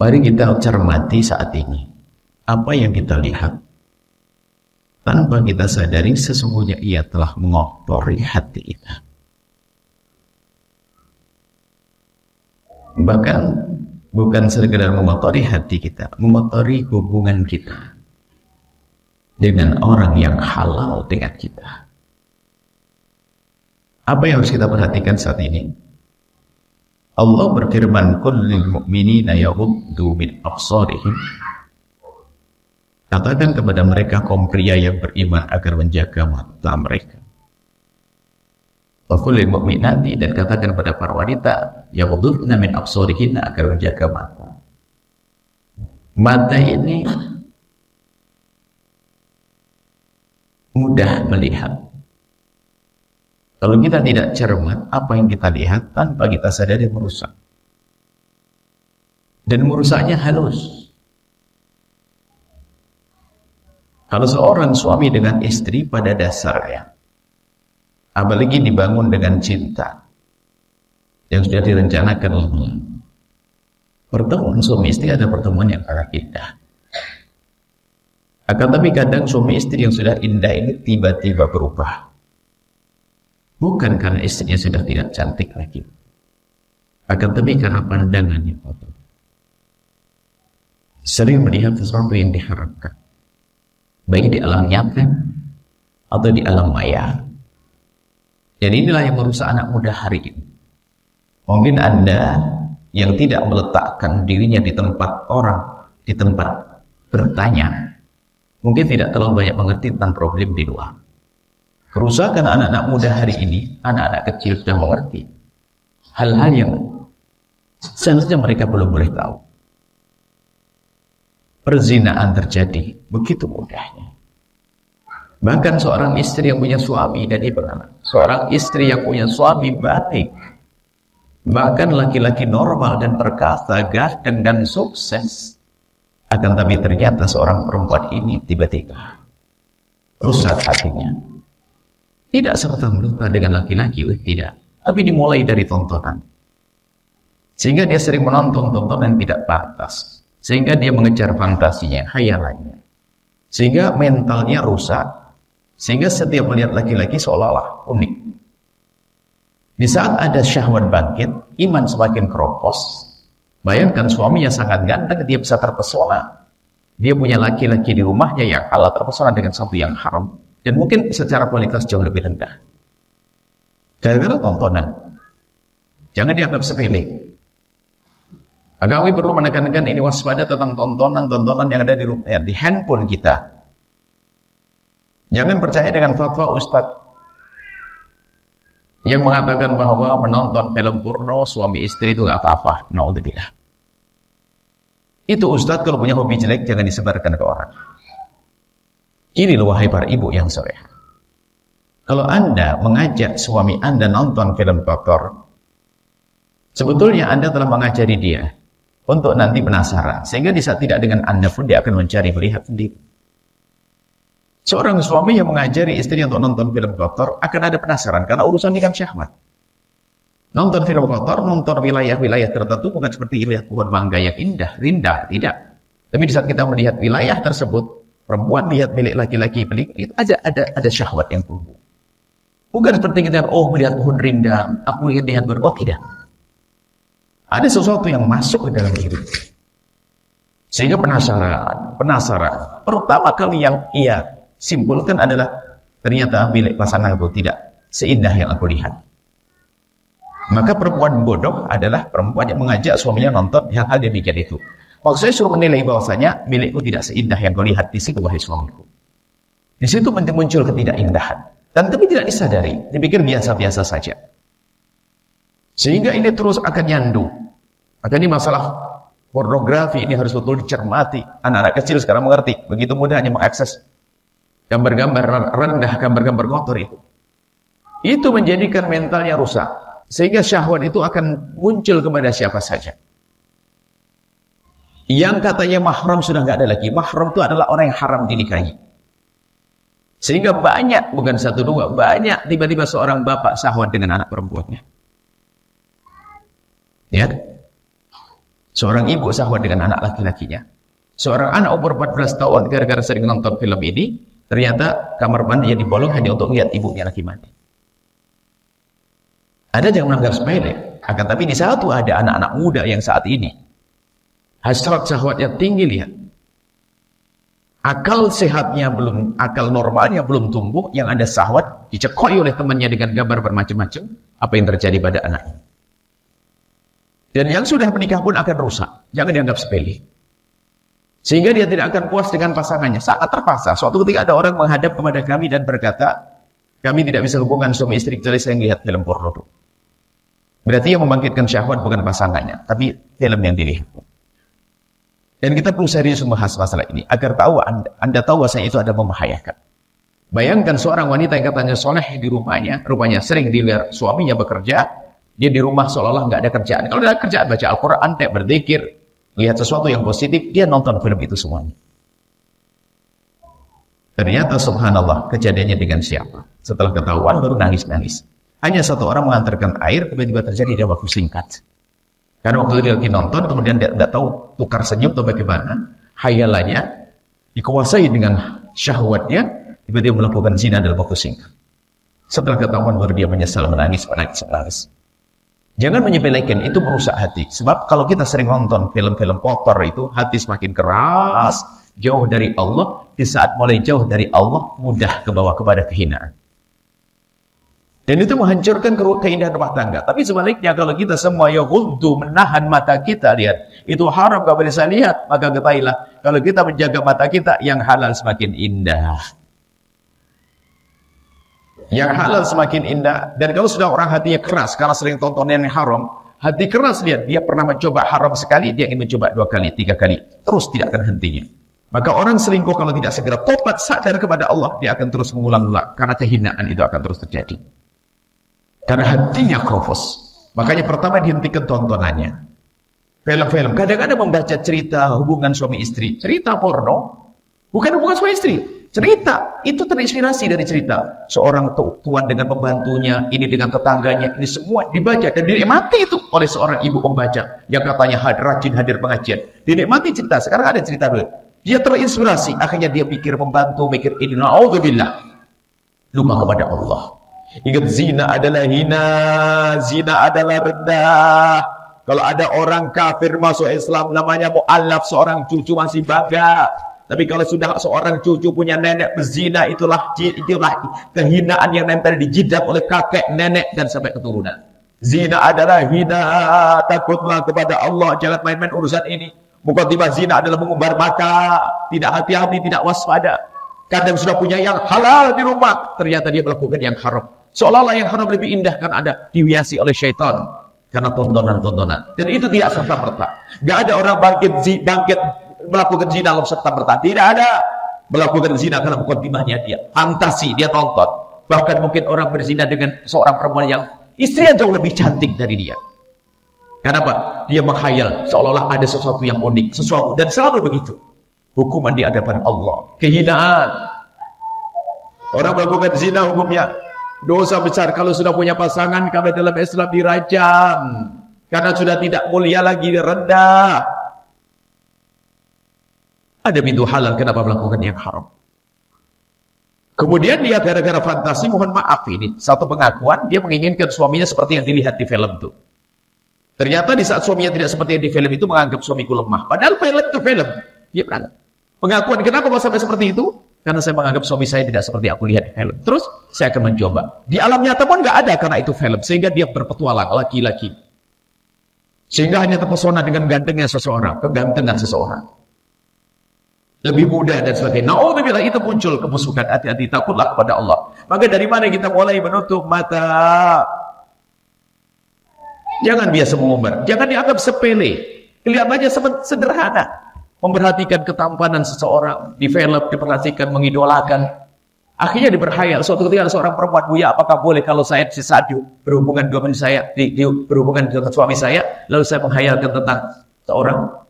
Mari kita cermati saat ini. Apa yang kita lihat, tanpa kita sadari sesungguhnya ia telah mengotori hati kita. Bahkan bukan sekedar mengotori hati kita, mengotori hubungan kita dengan orang yang halal dengan kita. Apa yang harus kita perhatikan saat ini? Allah berfirman, "Qul lil mu'minina yaghuddu min absarihim." Katakan kepada mereka kaum pria yang beriman agar menjaga mata mereka. Wa qul lil mu'minati, dan katakan kepada para wanita yaghudduna min absarihinna agar menjaga mata. Mata ini mudah melihat. Kalau kita tidak cermat, apa yang kita lihat tanpa kita sadari merusak. Dan merusaknya halus. Kalau seorang suami dengan istri pada dasarnya, apalagi dibangun dengan cinta, yang sudah direncanakan lama, pertemuan suami istri ada pertemuan yang sangat indah. Akan tapi kadang suami istri yang sudah indah ini tiba-tiba berubah. Bukan karena istrinya sudah tidak cantik lagi, akan tapi karena pandangannya kotor. Sering melihat sesuatu yang diharapkan, baik di alam nyata atau di alam maya. Dan inilah yang merusak anak muda hari ini. Mungkin Anda yang tidak meletakkan dirinya di tempat orang, di tempat bertanya, mungkin tidak terlalu banyak mengerti tentang problem di luar. Kerusakan anak-anak muda hari ini, anak-anak kecil sudah mengerti hal-hal yang seharusnya mereka belum boleh tahu. Perzinaan terjadi begitu mudahnya. Bahkan seorang istri yang punya suami dan beranak, seorang istri yang punya suami baik, bahkan laki-laki normal dan perkasa, ganteng dan sukses, akan tapi ternyata seorang perempuan ini tiba-tiba rusak hatinya. Tidak serta-merta dengan laki-laki, tidak. Tapi dimulai dari tontonan. Sehingga dia sering menonton tontonan tidak pantas. Sehingga dia mengejar fantasinya, khayalannya. Sehingga mentalnya rusak. Sehingga setiap melihat laki-laki seolah-olah unik. Di saat ada syahwat bangkit, iman semakin keropos. Bayangkan suaminya sangat ganteng, dia bisa terpesona. Dia punya laki-laki di rumahnya yang halal, terpesona dengan sesuatu yang haram. Dan mungkin secara kualitas jauh lebih rendah. Gara-gara tontonan. Jangan dianggap sepele. Kami perlu menekankan ini, waspada tentang tontonan-tontonan yang ada di handphone kita. Jangan percaya dengan fatwa ustadz yang mengatakan bahwa menonton film porno suami istri itu gak apa-apa. Naudzubillah. Itu ustadz kalau punya hobi jelek jangan disebarkan ke orang. Ini loh wahai para ibu yang soleh. Kalau Anda mengajak suami Anda nonton film kotor, sebetulnya Anda telah mengajari dia untuk nanti penasaran. Sehingga di saat tidak dengan Anda pun dia akan mencari melihat sendiri. Seorang suami yang mengajari istri untuk nonton film kotor akan ada penasaran karena urusan ini kan syahwat. Nonton film kotor, nonton wilayah-wilayah tertentu bukan seperti lihat pohon mangga yang indah, rindang, tidak. Tapi di saat kita melihat wilayah tersebut, perempuan lihat milik laki-laki, itu ada syahwat yang tumbuh. Bukan seperti kita, melihat pohon rindang, aku ingin lihat tidak. Ada sesuatu yang masuk ke dalam diri. Sehingga penasaran. Pertama kali yang ia simpulkan adalah, ternyata milik pasangan aku tidak seindah yang aku lihat. Maka perempuan bodoh adalah perempuan yang mengajak suaminya nonton hal-hal demikian itu. Maksudnya suruh menilai bahwasanya milikku tidak seindah yang kau lihat di situ, wahai suamiku. Di situ muncul ketidakindahan. Dan tapi tidak disadari, dipikir biasa-biasa saja. Sehingga ini terus akan nyandu. Maka ini masalah pornografi ini harus betul dicermati. Anak-anak kecil sekarang mengerti, begitu mudahnya mengakses gambar-gambar rendah, gambar-gambar kotor itu. Itu menjadikan mentalnya rusak. Sehingga syahwat itu akan muncul kepada siapa saja. Yang katanya mahram sudah nggak ada lagi. Mahram itu adalah orang yang haram dinikahi. Sehingga banyak, bukan satu dua, banyak tiba-tiba seorang bapak syahwat dengan anak perempuannya. Ya, seorang ibu syahwat dengan anak laki-lakinya. Seorang anak umur 14 tahun gara-gara sering nonton film ini, ternyata kamar mandi yang dibolong hanya untuk lihat ibunya lagi mandi. Ada yang menganggap sepele, akan tapi di satu ada anak-anak muda yang saat ini hasrat syahwatnya tinggi, lihat. Akal sehatnya belum, akal normalnya belum tumbuh, yang ada syahwat dicekoi oleh temannya dengan gambar bermacam-macam. Apa yang terjadi pada anaknya? Dan yang sudah menikah pun akan rusak. Jangan dianggap sepele. Sehingga dia tidak akan puas dengan pasangannya. Sangat terpaksa. Suatu ketika ada orang menghadap kepada kami dan berkata, kami tidak bisa hubungan suami istri kecuali saya lihat film porno. Berarti yang membangkitkan syahwat bukan pasangannya, tapi film yang dilihat. Dan kita perlu serius membahas masalah ini agar tahu anda tahu bahwa itu ada membahayakan. Bayangkan seorang wanita yang katanya soleh di rumahnya, rupanya sering dilihat suaminya bekerja, dia di rumah seolah-olah nggak ada kerjaan. Kalau ada kerjaan, baca Al-Quran, berzikir, lihat sesuatu yang positif, dia nonton film itu semuanya. Ternyata subhanallah, kejadiannya dengan siapa? Setelah ketahuan baru nangis-nangis. Hanya satu orang mengantarkan air, tiba-tiba terjadi dalam waktu singkat. Karena waktu dia lagi nonton, kemudian dia tidak tahu tukar senyum atau bagaimana, hayalannya dikuasai dengan syahwatnya, tiba-tiba melakukan zina dalam waktu singkat. Setelah ketahuan baru dia menyesal, menangis. Jangan menyepelekan, itu merusak hati. Sebab kalau kita sering nonton film-film kotor itu, hati semakin keras, jauh dari Allah. Di saat mulai jauh dari Allah, mudah kebawa kepada kehinaan. Dan itu menghancurkan keindahan rumah tangga. Tapi sebaliknya, kalau kita semua yaghuddu, menahan mata kita, lihat, itu haram, gak boleh saya lihat, maka ketahuilah, kalau kita menjaga mata kita, yang halal semakin indah. Yang halal semakin indah. Dan kalau sudah orang hatinya keras karena sering tontonan yang haram, hati keras, lihat, dia pernah mencoba haram sekali, dia ingin mencoba 2 kali, 3 kali, terus tidak akan hentinya. Maka orang selingkuh kalau tidak segera tobat, sadar kepada Allah, dia akan terus mengulang-ulang, karena kehinaan itu akan terus terjadi. Karena hatinya kropos. Makanya pertama dihentikan tontonannya. Film-film, kadang-kadang membaca cerita hubungan suami istri, cerita porno, bukan hubungan suami istri, cerita, itu terinspirasi dari cerita. Seorang tuan dengan pembantunya, ini dengan tetangganya, ini semua dibaca dan dinikmati itu oleh seorang ibu pembaca yang katanya rajin hadir pengajian. Dinikmati cerita, sekarang ada cerita dulu. Dia terinspirasi, akhirnya dia pikir membantu, mikir ini, na'udzubillah. Lupa kepada Allah. Ingat, zina adalah hina, zina adalah rendah. Kalau ada orang kafir masuk Islam, namanya mu'allaf, seorang cucu masih bangga. Tapi kalau sudah seorang cucu punya nenek berzina, itulah kehinaan yang nempel di jidat oleh kakek, nenek, dan sampai keturunan. Zina adalah hina, takutlah kepada Allah, jangan main-main urusan ini. Bukan tiba zina adalah mengumbar mata, tidak hati-hati, tidak waspada. Kadang sudah punya yang halal di rumah, ternyata dia melakukan yang haram. Seolah-olah yang haram lebih indah karena ada dihiasi oleh syaitan karena tontonan-tontonan. Dan itu tidak serta-merta. Gak ada orang bangkit melakukan zina dalam serta-merta. Tidak ada melakukan zina karena mukadimahnya dia. Fantasi, dia tonton. Bahkan mungkin orang berzina dengan seorang perempuan yang istrinya jauh lebih cantik dari dia. Kenapa? Dia menghayal seolah-olah ada sesuatu yang unik, sesuatu, dan selalu begitu. Hukuman di hadapan Allah, kehinaan. Orang melakukan zina hukumnya dosa besar. Kalau sudah punya pasangan, kami dalam Islam dirajam karena sudah tidak mulia lagi, rendah. Ada pintu halal, kenapa melakukan yang haram? Kemudian dia gara-gara fantasi, mohon maaf, ini satu pengakuan, dia menginginkan suaminya seperti yang dilihat di film itu. Ternyata di saat suaminya tidak seperti yang di film itu, menganggap suamiku lemah. Padahal film itu film. Dia berangkat. Pengakuan, kenapa kok sampai seperti itu? Karena saya menganggap suami saya tidak seperti aku lihat di film. Terus saya akan mencoba. Di alam nyata pun nggak ada karena itu film. Sehingga dia berpetualang, laki-laki. Sehingga hanya terpesona dengan gantengnya seseorang, kegantengan seseorang. Lebih mudah dan sebagainya. Na'udzubillah, itu muncul kebusukan. Hati-hati, takutlah kepada Allah. Maka dari mana kita mulai menutup mata? Jangan biasa mengumbar. Jangan dianggap sepele. Kelihatannya sederhana. Memperhatikan ketampanan seseorang di film, diperhatikan, mengidolakan. Akhirnya diberhayal. Suatu ketika ada seorang perempuan, "Buya, apakah boleh kalau saya sesaat berhubungan dengan saya, berhubungan dengan suami saya, lalu saya menghayalkan tentang seorang?"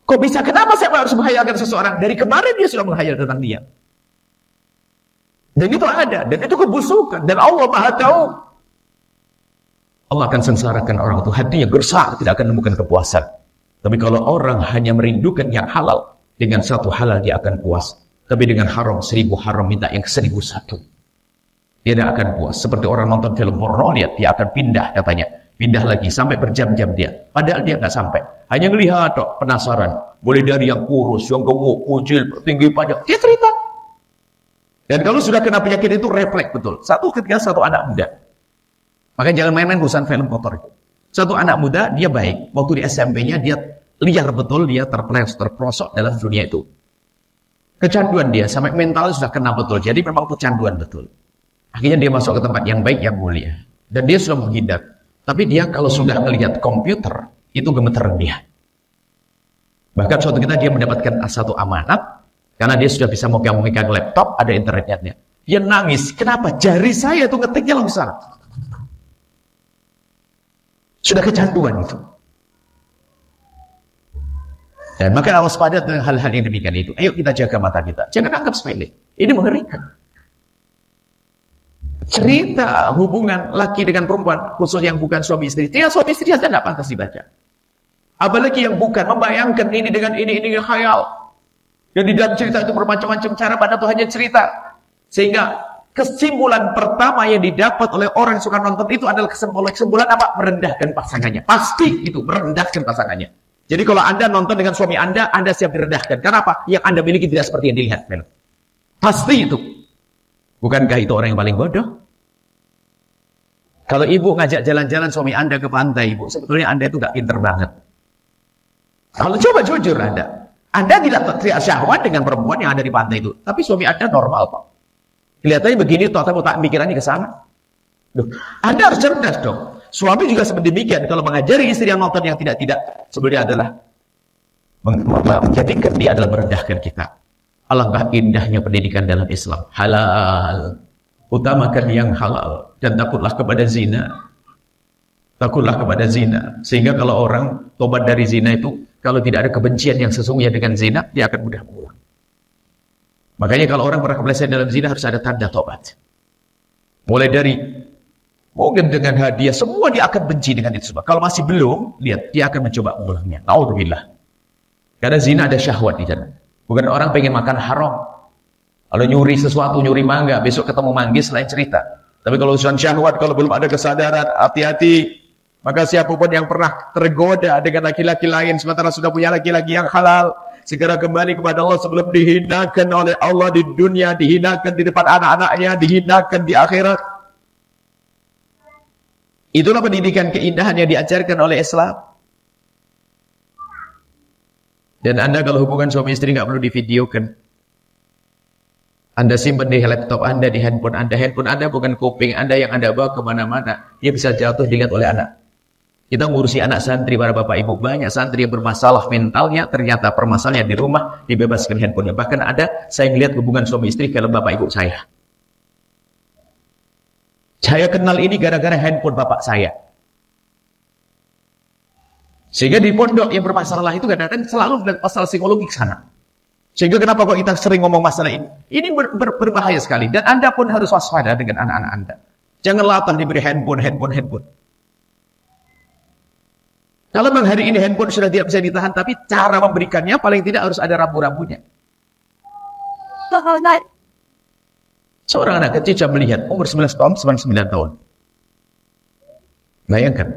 Kok bisa? Kenapa saya harus menghayalkan seseorang? Dari kemarin dia sudah menghayal tentang dia. Dan itu ada, dan itu kebusukan, dan Allah Maha tahu. Allah akan sengsarakan orang itu, hatinya gersang, tidak akan menemukan kepuasan. Tapi kalau orang hanya merindukan yang halal, dengan satu halal dia akan puas. Tapi dengan haram, 1000 haram, minta yang 1001. Dia tidak akan puas. Seperti orang nonton film porno, lihat, dia akan pindah katanya. Pindah lagi, sampai berjam-jam dia. Padahal dia nggak sampai. Hanya melihat, penasaran. Boleh dari yang kurus, yang gemuk, kucil, tinggi pajak. Dia cerita. Dan kalau sudah kena penyakit itu refleks betul. Ketika satu anak muda. Makanya jangan main-main urusan film kotor itu. Satu anak muda, dia baik. Waktu di SMP-nya, dia liar betul, dia terprosok dalam dunia itu. Kecanduan dia, sampai mental sudah kena betul. Jadi memang kecanduan betul. Akhirnya dia masuk ke tempat yang baik, yang mulia. Dan dia sudah menghindar. Tapi dia kalau sudah melihat komputer, itu gemeteran dia. Bahkan suatu ketika dia mendapatkan satu amanat, karena dia sudah bisa memegang laptop, ada internetnya. Dia nangis, kenapa? Jari saya itu ngetiknya langsung. Sudah kecanduan itu. Dan maka waspada dengan hal-hal yang demikian itu. Ayo kita jaga mata kita. Jangan anggap sepele. Ini mengerikan. Cerita hubungan laki dengan perempuan, khusus yang bukan suami istri. Tidak, suami istri saja tidak pantas dibaca. Apalagi yang bukan, membayangkan ini dengan ini khayal. Dan di dalam cerita itu bermacam-macam cara, pada itu hanya cerita. Sehingga kesimpulan pertama yang didapat oleh orang yang suka nonton itu adalah kesimpulan apa? Merendahkan pasangannya. Pasti itu, merendahkan pasangannya. Jadi kalau Anda nonton dengan suami Anda siap direndahkan. Kenapa? Yang Anda miliki tidak seperti yang dilihat. Pasti itu. Bukankah itu orang yang paling bodoh? Kalau ibu ngajak jalan-jalan suami Anda ke pantai, ibu, sebetulnya Anda itu gak pinter banget. Kalau coba jujur Anda tidak syahwat dengan perempuan yang ada di pantai itu. Tapi suami Anda normal kok. Kelihatannya begini, tak pikirannya ke sana. Loh, Anda harus cerdas dong. Suami juga seperti demikian. Kalau mengajari istri yang nonton yang tidak, sebenarnya adalah menjadikan dia adalah merendahkan kita. Alangkah indahnya pendidikan dalam Islam. Halal. Utamakan yang halal. Dan takutlah kepada zina. Takutlah kepada zina. Sehingga kalau orang tobat dari zina itu, kalau tidak ada kebencian yang sesungguhnya dengan zina, dia akan mudah pulang. Makanya kalau orang pernah kepleset dalam zina, harus ada tanda tobat. Mulai dari mungkin dengan hadiah, semua dia akan benci dengan itu semua. Kalau masih belum, lihat, dia akan mencoba ulangnya. Naudzubillah. Karena zina ada syahwat di sana. Bukan orang pengen makan haram. Kalau nyuri sesuatu, nyuri mangga, besok ketemu manggis lain cerita. Tapi kalau urusan syahwat, kalau belum ada kesadaran, hati-hati. Maka siapapun yang pernah tergoda dengan laki-laki lain, sementara sudah punya laki-laki yang halal, segera kembali kepada Allah sebelum dihinakan oleh Allah di dunia, dihinakan di depan anak-anaknya, dihinakan di akhirat. Itulah pendidikan keindahan yang diajarkan oleh Islam. Dan Anda kalau hubungan suami istri nggak perlu divideokan. Anda simpan di laptop Anda, di handphone Anda. Handphone Anda bukan kuping Anda yang Anda bawa kemana-mana. Dia bisa jatuh dilihat oleh anak. Kita ngurusi anak santri, para bapak ibu. Banyak santri yang bermasalah mentalnya, ternyata permasalahannya di rumah, dibebaskan handphonenya. Bahkan ada, saya melihat hubungan suami istri film bapak ibu saya. Saya kenal ini gara-gara handphone bapak saya. Sehingga di pondok yang bermasalah itu kadang-kadang selalu ada masalah psikologi ke sana. Sehingga kenapa kok kita sering ngomong masalah ini? Ini berbahaya sekali. Dan Anda pun harus waspada dengan anak-anak Anda. Jangan latah diberi handphone. Kalau memang hari ini handphone sudah tidak bisa ditahan, tapi cara memberikannya paling tidak harus ada rambu-rambunya. Seorang anak kecil sudah melihat, umur 19 tahun, 99 tahun. Bayangkan.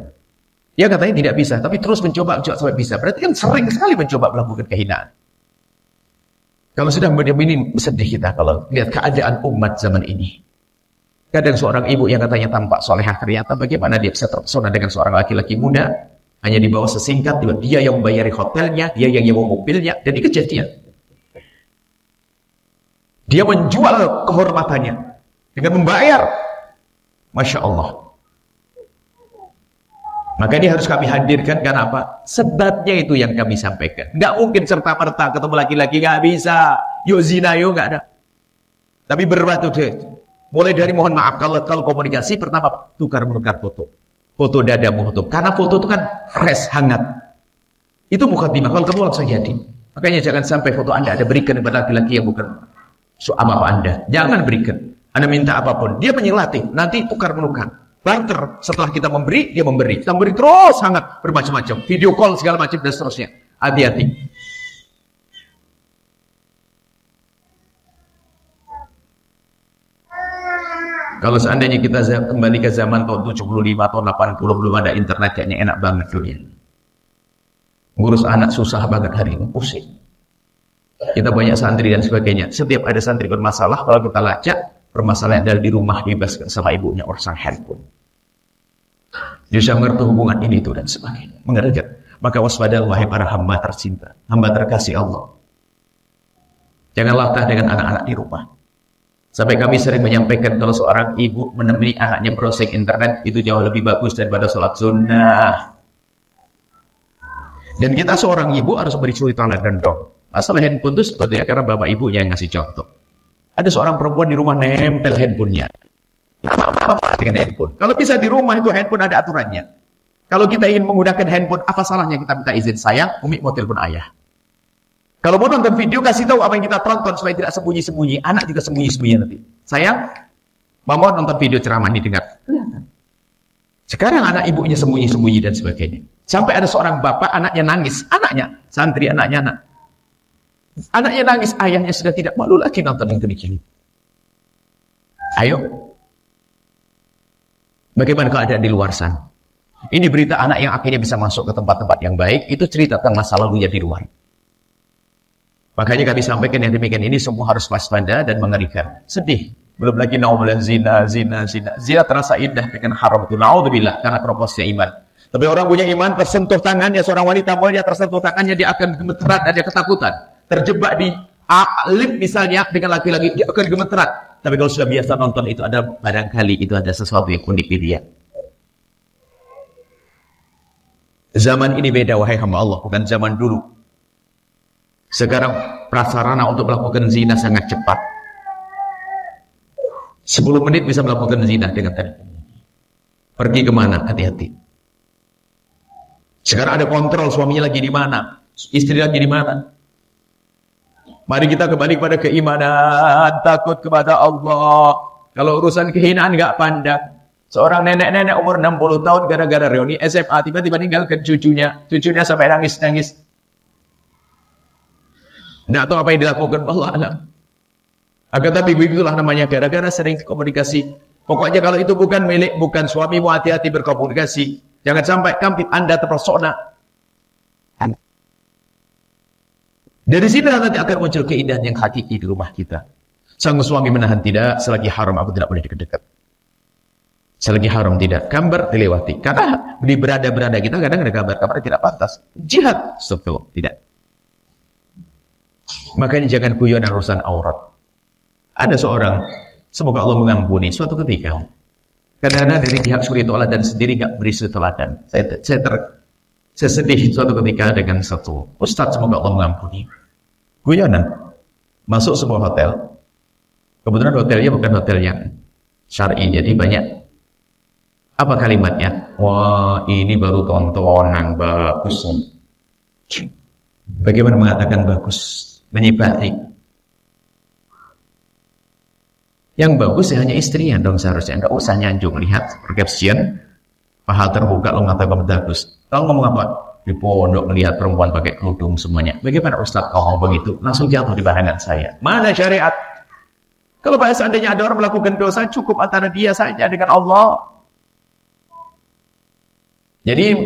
Dia katanya tidak bisa, tapi terus mencoba sampai bisa. Berarti kan sering sekali mencoba melakukan kehinaan. Kalau sudah ini sedih kita kalau lihat keadaan umat zaman ini. Kadang seorang ibu yang katanya tampak solehah, ternyata bagaimana dia bisa terpesona dengan seorang laki-laki muda, hanya dibawa sesingkat, dia yang membayari hotelnya, dia yang nyewa mobilnya, dan ini kejadian. Dia menjual kehormatannya dengan membayar. Masya Allah. Maka ini harus kami hadirkan, karena apa? Sebabnya itu yang kami sampaikan. Nggak mungkin serta-merta ketemu laki-laki, nggak bisa. Yuk zina, yuk, nggak ada. Tapi berbatu deh. Mulai dari mohon maaf, kalau komunikasi, pertama tukar-menukar foto. Foto dada foto. Karena foto itu kan fresh, hangat. Itu mukadimah, kalau kamu langsung jadi. Makanya jangan sampai foto Anda ada berikan kepada laki-laki yang bukan suami Anda. Jangan berikan. Anda minta apapun, dia penyelatih, nanti tukar-menukar. Barter, setelah kita memberi, dia memberi. Kita memberi terus sangat bermacam-macam. Video call segala macam dan seterusnya. Hati-hati. Kalau seandainya kita kembali ke zaman tahun 75 atau 80 belum ada internet, kayaknya enak banget dunia. Ngurus anak susah banget hari ini, pusing. Kita banyak santri dan sebagainya. Setiap ada santri bermasalah, kalau kita lacak, permasalahan adalah di rumah dibebaskan sama ibunya urusan handphone. Dia bisa mengerti hubungan ini itu dan sebagainya. Mengerikan. Maka waspadalah wahai para hamba tercinta, hamba terkasih Allah. Jangan latah dengan anak-anak di rumah. Sampai kami sering menyampaikan kalau seorang ibu menemani anaknya browsing internet itu jauh lebih bagus daripada sholat sunnah. Dan kita seorang ibu harus beri suri teladan dong. Asal handphone itu sebetulnya karena bapak ibunya yang ngasih contoh. Ada seorang perempuan di rumah nempel handphonenya. Apa dengan handphone? Kalau bisa di rumah itu handphone ada aturannya. Kalau kita ingin menggunakan handphone, apa salahnya kita minta izin? Sayang, Umi mau telepon ayah. Kalau mau nonton video, kasih tahu apa yang kita tonton supaya tidak sembunyi-sembunyi. Anak juga sembunyi-sembunyi nanti. Sayang, mau nonton video ceramah ini dengar. Sekarang anak ibunya sembunyi-sembunyi dan sebagainya. Sampai ada seorang bapak, anaknya nangis. Anaknya, santri anaknya anak. Anaknya nangis, ayahnya sudah tidak malu lagi nonton yang gini-gini. Ayo. Bagaimana keadaan di luar sana? Ini berita anak yang akhirnya bisa masuk ke tempat-tempat yang baik. Itu cerita tentang masa lalunya di luar. Makanya kami sampaikan yang demikian ini semua harus waspada dan mengerikan. Sedih. Belum lagi naudzubillah zina. Zina terasa indah dengan haram itu. Naudzubillah karena proposnya iman. Tapi orang punya iman tersentuh tangannya, seorang wanita mulia tersentuh tangannya, dia akan gemeteran dan dia ketakutan. Terjebak di lift misalnya dengan laki-laki, dia akan gemeteran. Tapi kalau sudah biasa nonton itu ada barangkali itu ada sesuatu yang unik di dia. Zaman ini beda wahai hamba Allah, bukan zaman dulu. Sekarang prasarana untuk melakukan zina sangat cepat. 10 menit bisa melakukan zina dengan telepon. Pergi kemana? Hati-hati. Sekarang ada kontrol suaminya lagi di mana, istri lagi di mana. Mari kita kembali kepada keimanan, takut kepada Allah. Kalau urusan kehinaan nggak pandang. Seorang nenek-nenek umur 60 tahun gara-gara reuni SMA tiba-tiba meninggalkan cucunya. Cucunya sampai nangis-nangis. Tidak tahu apa yang dilakukan, Allah alam. Agar tapi begitulah namanya gara-gara sering komunikasi. Pokoknya kalau itu bukan milik, bukan suamimu, hati-hati berkomunikasi. Jangan sampai Anda terpesona. Dari sini nanti akan muncul keindahan yang hakiki di rumah kita. Sang suami menahan tidak, selagi haram aku tidak boleh dekat-dekat. Selagi haram tidak, gambar dilewati. Karena di berada-berada kita kadang ada gambar-gambar tidak pantas. Jihad, astagfirullah, tidak. Makanya jangan guyon urusan aurat. Ada seorang, semoga Allah mengampuni, suatu ketika kadang-kadang dari pihak suri teladan sendiri gak beri suri teladan. Saya sedih suatu ketika dengan satu ustadz, semoga Allah mengampuni. Guyonan, masuk sebuah hotel. Kebetulan hotelnya bukan hotel yang syar'i, jadi banyak. Apa kalimatnya? Wah, ini baru tontonan bagus. Bagaimana mengatakan bagus? Menyibari. Yang bagus ya hanya istrinya dong seharusnya. Enggak usah nyanjung, lihat caption, paha terbuka lo mengatakan bagus. Kalau ngomong apa? Di pondok melihat perempuan pakai kerudung semuanya. Bagaimana Ustaz kalau ngomong begitu? Langsung jatuh di barangan saya. Mana syariat? Kalau seandainya ada orang melakukan dosa, cukup antara dia saja dengan Allah. Jadi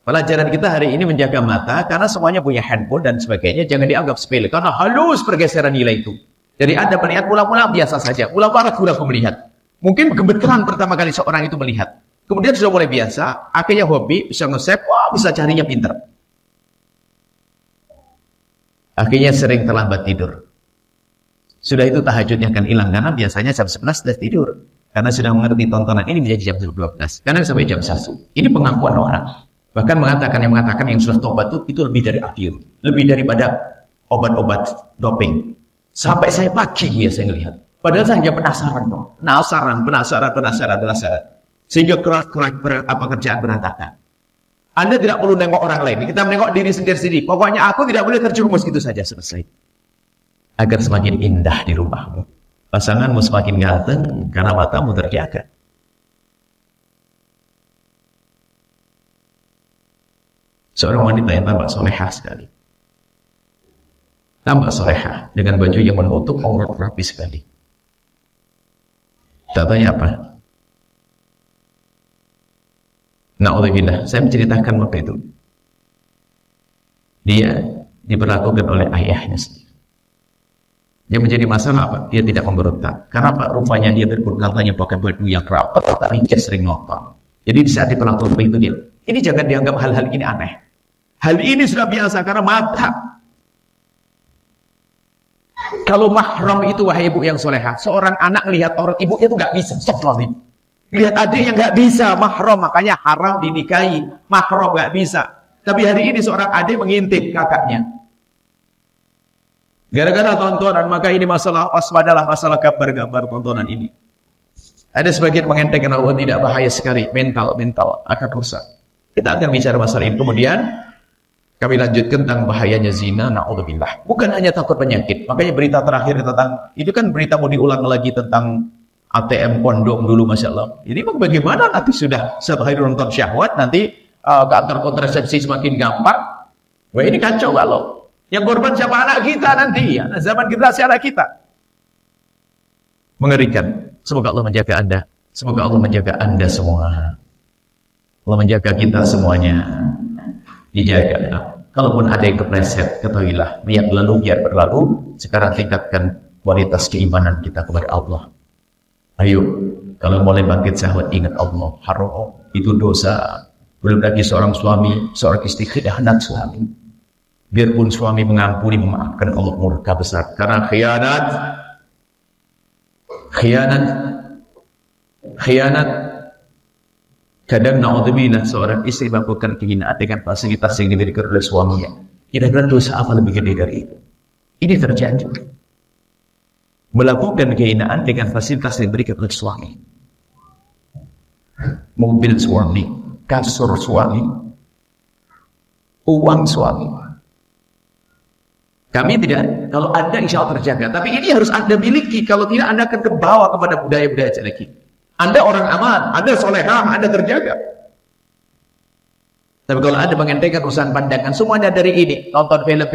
pelajaran kita hari ini menjaga mata, karena semuanya punya handphone dan sebagainya, jangan dianggap sepele, karena halus pergeseran nilai itu. Jadi Anda melihat mula-mula biasa saja, mula-mula ragu-ragu melihat. Mungkin gemeteran pertama kali seorang itu melihat. Kemudian sudah mulai biasa, akhirnya hobi, bisa nge-save, wah bisa carinya pinter. Akhirnya sering terlambat tidur. Sudah itu tahajudnya akan hilang, karena biasanya jam 11 sudah tidur. Karena sudah mengerti tontonan ini menjadi jam 12. Karena sampai jam 1. Ini pengakuan orang. Bahkan yang mengatakan yang sudah tobat itu lebih dari akhir, lebih daripada obat-obat doping. Sampai saya pagi saya melihat. Padahal saya hanya penasaran dong. Penasaran. Sehingga kerjaan berantakan. Anda tidak perlu nengok orang lain. Kita menengok diri sendiri. Pokoknya aku tidak boleh terjerumus, gitu saja selesai. Agar semakin indah di rumahmu. Pasanganmu semakin ganteng karena matamu terjaga. Seorang wanita yang tampak solehah sekali, tampak solehah dengan baju yang menutup aurat rapi sekali. Tak tanya apa? Na'udzubillah, saya menceritakan waktu itu. Dia diperlakukan oleh ayahnya sendiri. Yang menjadi masalah apa? Dia tidak memberontak. Karena apa? Rupanya dia berkurang-kurangnya pakai baju yang rapat, tapi dia sering nopang. Jadi di saat diperlakukan begitu dia, ini jangan dianggap hal-hal ini aneh. Hal ini sudah biasa karena mata. Kalau mahram itu, wahai ibu yang solehah, seorang anak lihat orang ibunya itu nggak bisa. Astagfirullahaladzim. Lihat adik yang nggak bisa mahram, makanya haram dinikahi. Mahram nggak bisa. Tapi hari ini seorang adik mengintip kakaknya. Gara-gara tontonan, maka ini masalah waspadalah masalah gambar-gambar tontonan ini. Ada sebagian mengentengkan Allah tidak bahaya sekali, mental akan rusak. Kita akan bicara masalah ini. Kemudian kami lanjutkan tentang bahayanya zina, na'udzubillah. Bukan hanya takut penyakit. Makanya berita terakhir tentang, itu kan berita mau diulang lagi tentang ATM kondom dulu, Masya Allah. Jadi bagaimana nanti sudah setiap hari nonton syahwat, nanti kantor kontrasepsi semakin gampang. Wah ini kacau kalau. Yang korban siapa? Anak kita nanti. Ya, zaman generasi anak kita. Mengerikan. Semoga Allah menjaga Anda. Semoga Allah menjaga Anda semua. Allah menjaga kita semuanya. Dijaga. Kalaupun ada yang kepleset, ketahuilah, niat lalu biar berlalu. Sekarang tingkatkan kualitas keimanan kita kepada Allah. Ayo, kalau mulai bangkit syahwat, ingat Allah. Haram itu dosa. Belum lagi seorang suami, seorang istri khianat suami. Biarpun suami mengampuni, memaafkan, Allah murka besar. Karena khianat. Kadang na'udzubillah seorang istri melakukan kehinaan dengan fasilitas yang diberikan oleh suaminya. Kira-kira dosa apa lebih gede dari itu? Ini terjadi. Melakukan kehinaan dengan fasilitas yang diberikan oleh suami. Mobil suami, kasur suami, uang suami. Kami tidak, kalau Anda insya Allah terjaga. Tapi ini harus Anda miliki. Kalau tidak, Anda akan kebawa kepada budaya-budaya jelek. Anda orang aman, Anda solehah, Anda terjaga. Tapi kalau Anda mengentengkan urusan pandangan, semuanya dari ini. Nonton film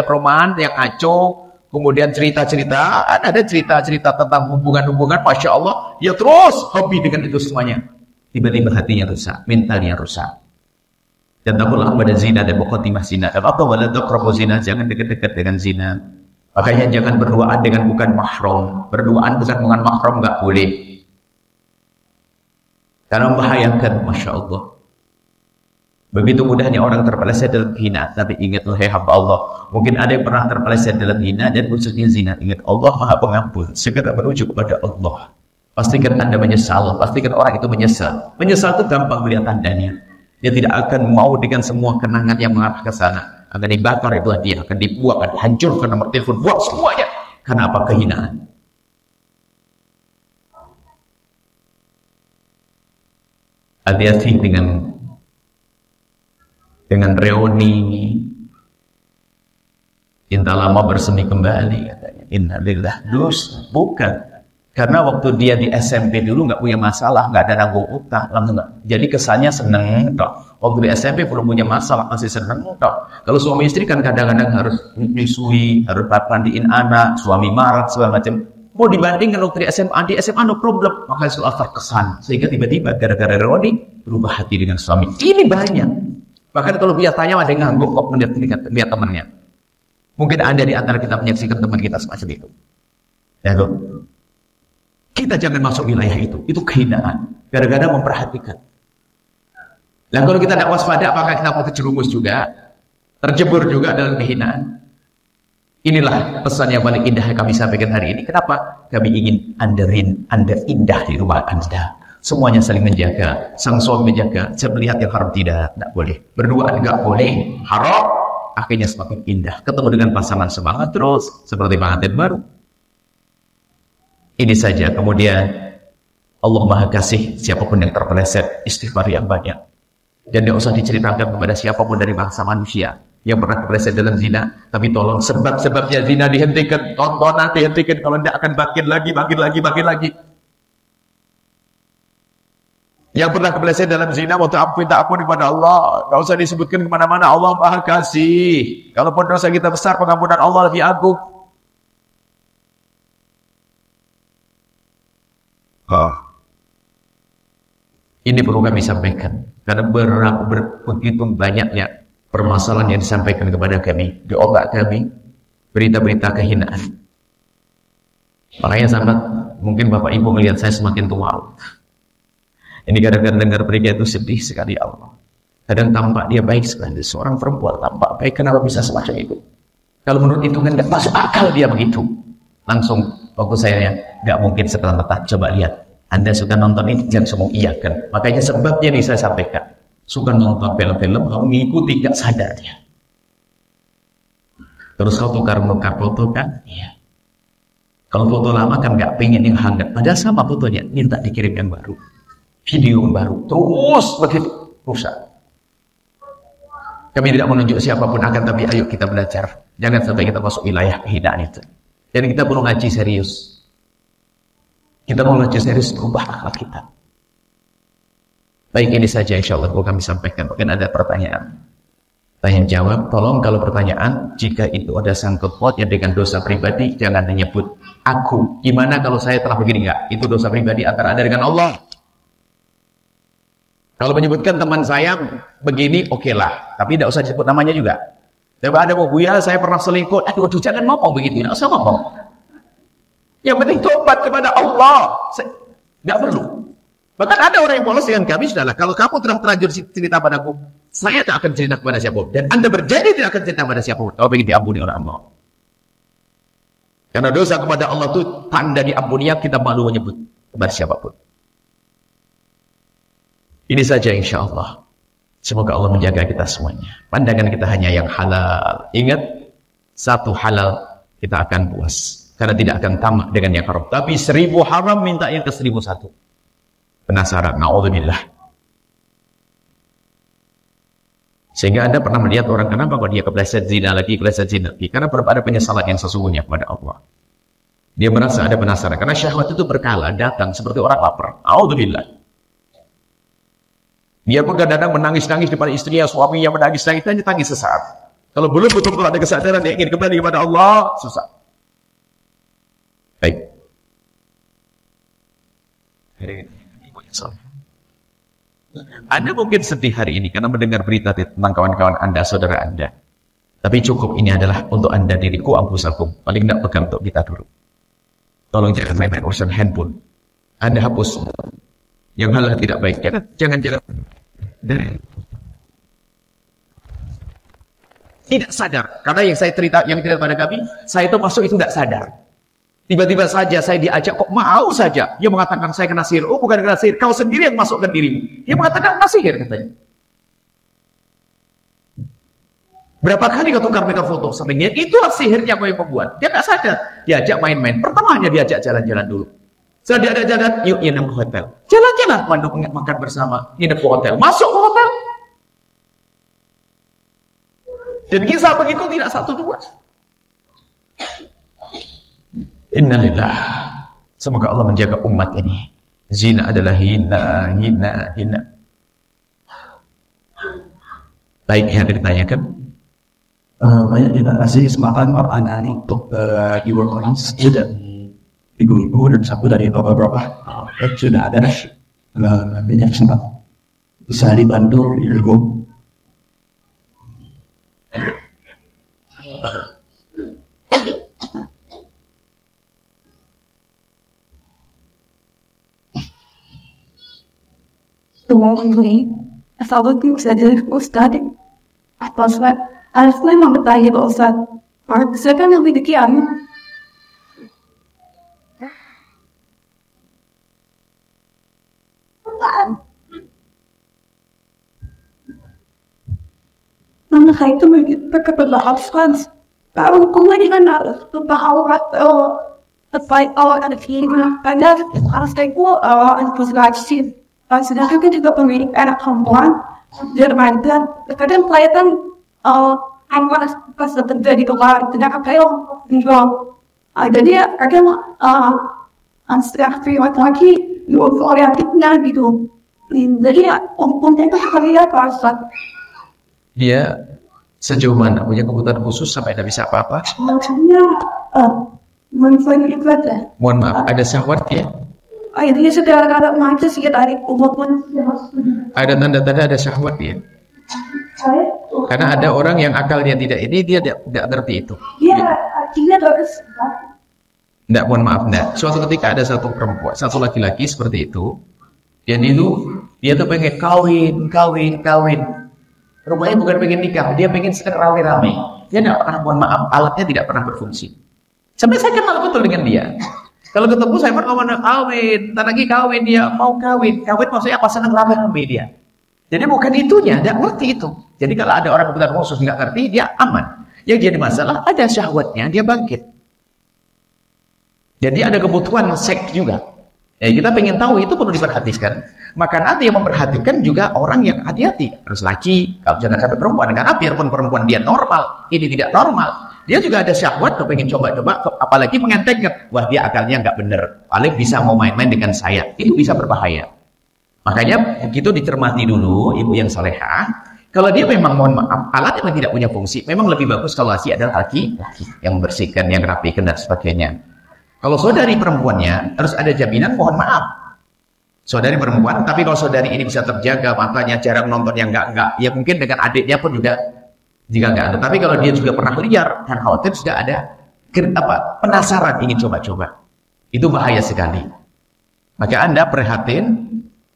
roman yang ngaco, kemudian cerita-cerita, ada cerita-cerita tentang hubungan-hubungan, Masya Allah, ya terus hobi dengan itu semuanya. Tiba-tiba hatinya rusak, mentalnya rusak. Dan takutlah pada zina dan khotimah zina. Dan apa wala taqrabu zina, jangan dekat-dekat dengan zina. Makanya jangan berduaan dengan bukan mahram. Berduaan bukan dengan mahram nggak boleh. Karena membahayakan, Masya Allah. Begitu mudahnya orang terpeleset dalam hina. Tapi ingatlah, hai hamba Allah, mungkin ada yang pernah terpeleset dalam hina dan khususnya zina. Ingat, Allah Maha Pengampun. Segera menuju kepada Allah. Pastikan Anda menyesal. Pastikan orang itu menyesal. Menyesal itu gampang melihat tandanya. Dia tidak akan mau dengan semua kenangan yang mengarah ke sana. Akan dibakar itulah dia. Akan dibuang, akan dihancurkan nomor telepon. Buang semuanya. Karena apa? Kehinaan. Hati-hati dengan reuni, cinta lama bersemi kembali katanya. Innalillah, dus bukan. Karena waktu dia di SMP dulu nggak punya masalah, nggak ada nanggung utang, langsung nggak. Jadi kesannya seneng toh. Waktu di SMP belum punya masalah, masih seneng toh. Kalau suami istri kan kadang-kadang harus menyusui, harus mandiin anak, suami marah segala macam. Mau dibandingkan waktu di SMA no problem, maka soal terkesan. Sehingga tiba-tiba gara-gara reuni berubah hati dengan suami. Ini banyak. Bahkan kalau biasanya ada yang ngangguk kok melihat temannya. Mungkin ada di antara kita menyaksikan teman kita semacam itu. Ya loh. Kita jangan masuk wilayah itu. Itu kehinaan. Gara-gara memperhatikan. Dan kalau kita tidak waspada, apakah kita mau terjerumus juga? Terjebur juga dalam kehinaan? Inilah pesan yang paling indah yang kami sampaikan hari ini. Kenapa? Kami ingin Anda indah di rumah Anda. Semuanya saling menjaga. Sang suami menjaga. Saya melihat yang haram tidak boleh. Berdua enggak boleh. Haram. Akhirnya semakin indah. Ketemu dengan pasangan semangat terus. Seperti pengantin baru. Ini saja. Kemudian Allah Maha Kasih siapapun yang terpeleset. Istighfar yang banyak. Dan tidak usah diceritakan kepada siapapun dari bangsa manusia. yang pernah kepleset dalam zina, tapi tolong sebab-sebabnya zina dihentikan, tontonan dihentikan, kalau tidak akan makin lagi. Yang pernah kepleset dalam zina, waktu minta ampun kepada Allah, nggak usah disebutkan kemana-mana, Allah Maha Kasih. Kalaupun dosa kita besar, pengampunan Allah lebih agung. Ini perlu kami sampaikan, karena begitu banyaknya permasalahan yang disampaikan kepada kami di otak kami, berita-berita kehinaan. Makanya sahabat, mungkin Bapak Ibu melihat saya semakin tua. Ini kadang-kadang dengar berita itu sedih sekali Allah. Kadang tampak dia baik sekali, seorang perempuan tampak baik, kenapa bisa semacam itu? Kalau menurut itu kan nggak masuk akal dia begitu. Langsung waktu saya nggak mungkin setelah letak, coba lihat. Anda suka nonton ini, jangan semua iya kan. Makanya sebabnya ini saya sampaikan. Suka nonton film-film, kamu ngikuti, gak sadar dia. Terus kau tukar foto kan? Iya. Kalau foto lama kan gak pengen yang hangat. Padahal sama fotonya, minta dikirim yang baru. Video yang baru. Terus begitu. Rusak. Kami tidak menunjuk siapapun akan, tapi ayo kita belajar. Jangan sampai kita masuk wilayah kehinaan itu. Dan kita perlu ngaji serius. Kita mau ngaji serius, berubah akhlak kita. Baik, ini saja insya Allah kami sampaikan. Mungkin ada pertanyaan. Tanya jawab, tolong kalau pertanyaan, jika itu ada sangkut pautnya dengan dosa pribadi, jangan menyebut aku. Gimana kalau saya telah begini? Enggak, itu dosa pribadi antara Anda dengan Allah. Kalau menyebutkan teman saya begini, oke lah. Tapi tidak usah disebut namanya juga. Coba ada mau Buya, saya pernah selingkuh. Aduh, jangan ngomong begitu. Tidak usah ngomong. Yang penting tobat kepada Allah. Nggak perlu. Bahkan ada orang yang polos dengan kami, sudahlah. Kalau kamu telah terlanjur cerita padaku, saya tak akan cerita kepada siapapun. Dan Anda berjanji tidak akan cerita kepada siapapun. Kalau ingin diampuni oleh Allah. Karena dosa kepada Allah itu tanda diampuninya, kita malu menyebut kepada siapapun. Ini saja insya Allah. Semoga Allah menjaga kita semuanya. Pandangan kita hanya yang halal. Ingat, satu halal kita akan puas. Karena tidak akan tamak dengan yang haram. Tapi 1000 haram minta yang ke 1001. Penasaran, na'udzubillah. Sehingga Anda pernah melihat orang, kenapa kok dia kepleset zina lagi. Karena ada penyesalan yang sesungguhnya kepada Allah. Dia merasa ada penasaran. Karena syahwat itu berkala, datang seperti orang lapar. Na'udzubillah. Dia pun kadang-kadang menangis-nangis depan istrinya, suaminya menangis-nangis, hanya tangis sesaat. Kalau belum betul-betul ada kesadaran, dia ingin kembali kepada Allah, susah. Baik. Anda mungkin sedih hari ini karena mendengar berita tentang kawan-kawan Anda, saudara Anda. Tapi cukup, ini adalah untuk Anda, diriku, ampusakum. Paling tidak pegang untuk kita dulu. Tolong jangan main-main urusan handphone. Anda hapus yang hal tidak baik. Jangan. Tidak sadar. Karena yang saya cerita pada kami, saya itu masuk itu tidak sadar. Tiba-tiba saja saya diajak, kok mau saja. Dia mengatakan saya kena sihir. Oh, bukan kena sihir, kau sendiri yang masukkan dirimu. Dia mengatakan kena sihir, katanya. Berapa kali kau tukar mereka foto seringnya, itulah sihirnya kau yang membuat. Dia nggak sadar. Diajak main-main. Pertamanya diajak jalan-jalan dulu. Setelah diajak jalan, yuk nginep ke hotel. Jalan-jalan, makan bersama, nginep ke hotel. Masuk ke hotel. Dan kisah begitu tidak satu dua. Innalillah. Semoga Allah menjaga umat ini. Zina adalah hina. Baik, yang ditanyakan. Banyak terima kasih kesempatan pertanyaan untuk diwork dan ibu-ibu dan satu dari bapak-bapak sudah ada banyak kesempatan bisa dibantu ilmu. Ini, assalamualaikum Ustaz. Apa Ustaz? Saya mau bertanya ke Ustaz. Saya kan lebih demikian. Mana saya itu berkebelah Ustaz. Kalau lagi kan harus berbahawa terbaik awal ada film. Karena harus saya antisipasi. Sedangkan juga pemilik anak perempuan Jerman dan kadang kelihatan aku pas terjadi kemarin tidak apa yang menjual. Jadi kadang anstrengt lagi orientifnya gitu. Jadi untungnya itu sekali pas Dia sejauh mana punya kebutuhan khusus sampai tidak bisa apa-apa? maksudnya mengenai itu aja. Mohon maaf, ada syahwat ya? Akhirnya sudah ada macam sih dari umur pun. Ada tanda-tanda ada syahwat ya? Karena ada orang yang akalnya tidak ini, dia tidak ngerti itu. Iya, artinya terus. Tidak, mohon maaf, tidak. Suatu ketika ada satu perempuan, satu laki-laki seperti itu, dan itu dia tuh pengen kawin. Rupanya bukan pengen nikah, dia pengen sedang rame-rame. Dia tidak pernah, mohon maaf, alatnya tidak pernah berfungsi. Sampai saya kenal betul dengan dia. Kalau ketemu saya pernah ngomong kawin, tak lagi kawin, dia mau kawin maksudnya apa, senang rame-rame dia. Jadi bukan itunya, tidak ngerti itu. Jadi kalau ada orang kebutuhan khusus nggak ngerti, dia aman. Yang jadi masalah ada syahwatnya, dia bangkit. Jadi ada kebutuhan seks juga. Ya, kita pengen tahu itu perlu diperhatikan. Maka nanti yang memperhatikan juga orang yang hati-hati. Harus laki, kalau jangan sampai perempuan. Karena biarpun perempuan dia normal, ini tidak normal. Dia juga ada syahwat, pengen coba-coba, apalagi mengentengkan. Wah, dia akalnya nggak bener. Paling bisa mau main-main dengan saya. Itu bisa berbahaya. Makanya begitu dicermati dulu, ibu yang salehah. Kalau dia memang, mohon maaf, alat yang tidak punya fungsi, memang lebih bagus kalau laki adalah laki-laki yang membersihkan, yang rapikan dan sebagainya. Kalau saudari perempuannya harus ada jaminan, mohon maaf. Saudari perempuan, tapi kalau saudari ini bisa terjaga matanya, jarang nonton yang enggak, ya mungkin dengan adiknya pun juga jika enggak ada. Tapi kalau dia juga pernah liar, dan khawatir sudah ada penasaran ingin coba-coba. Itu bahaya sekali. Maka Anda prihatin.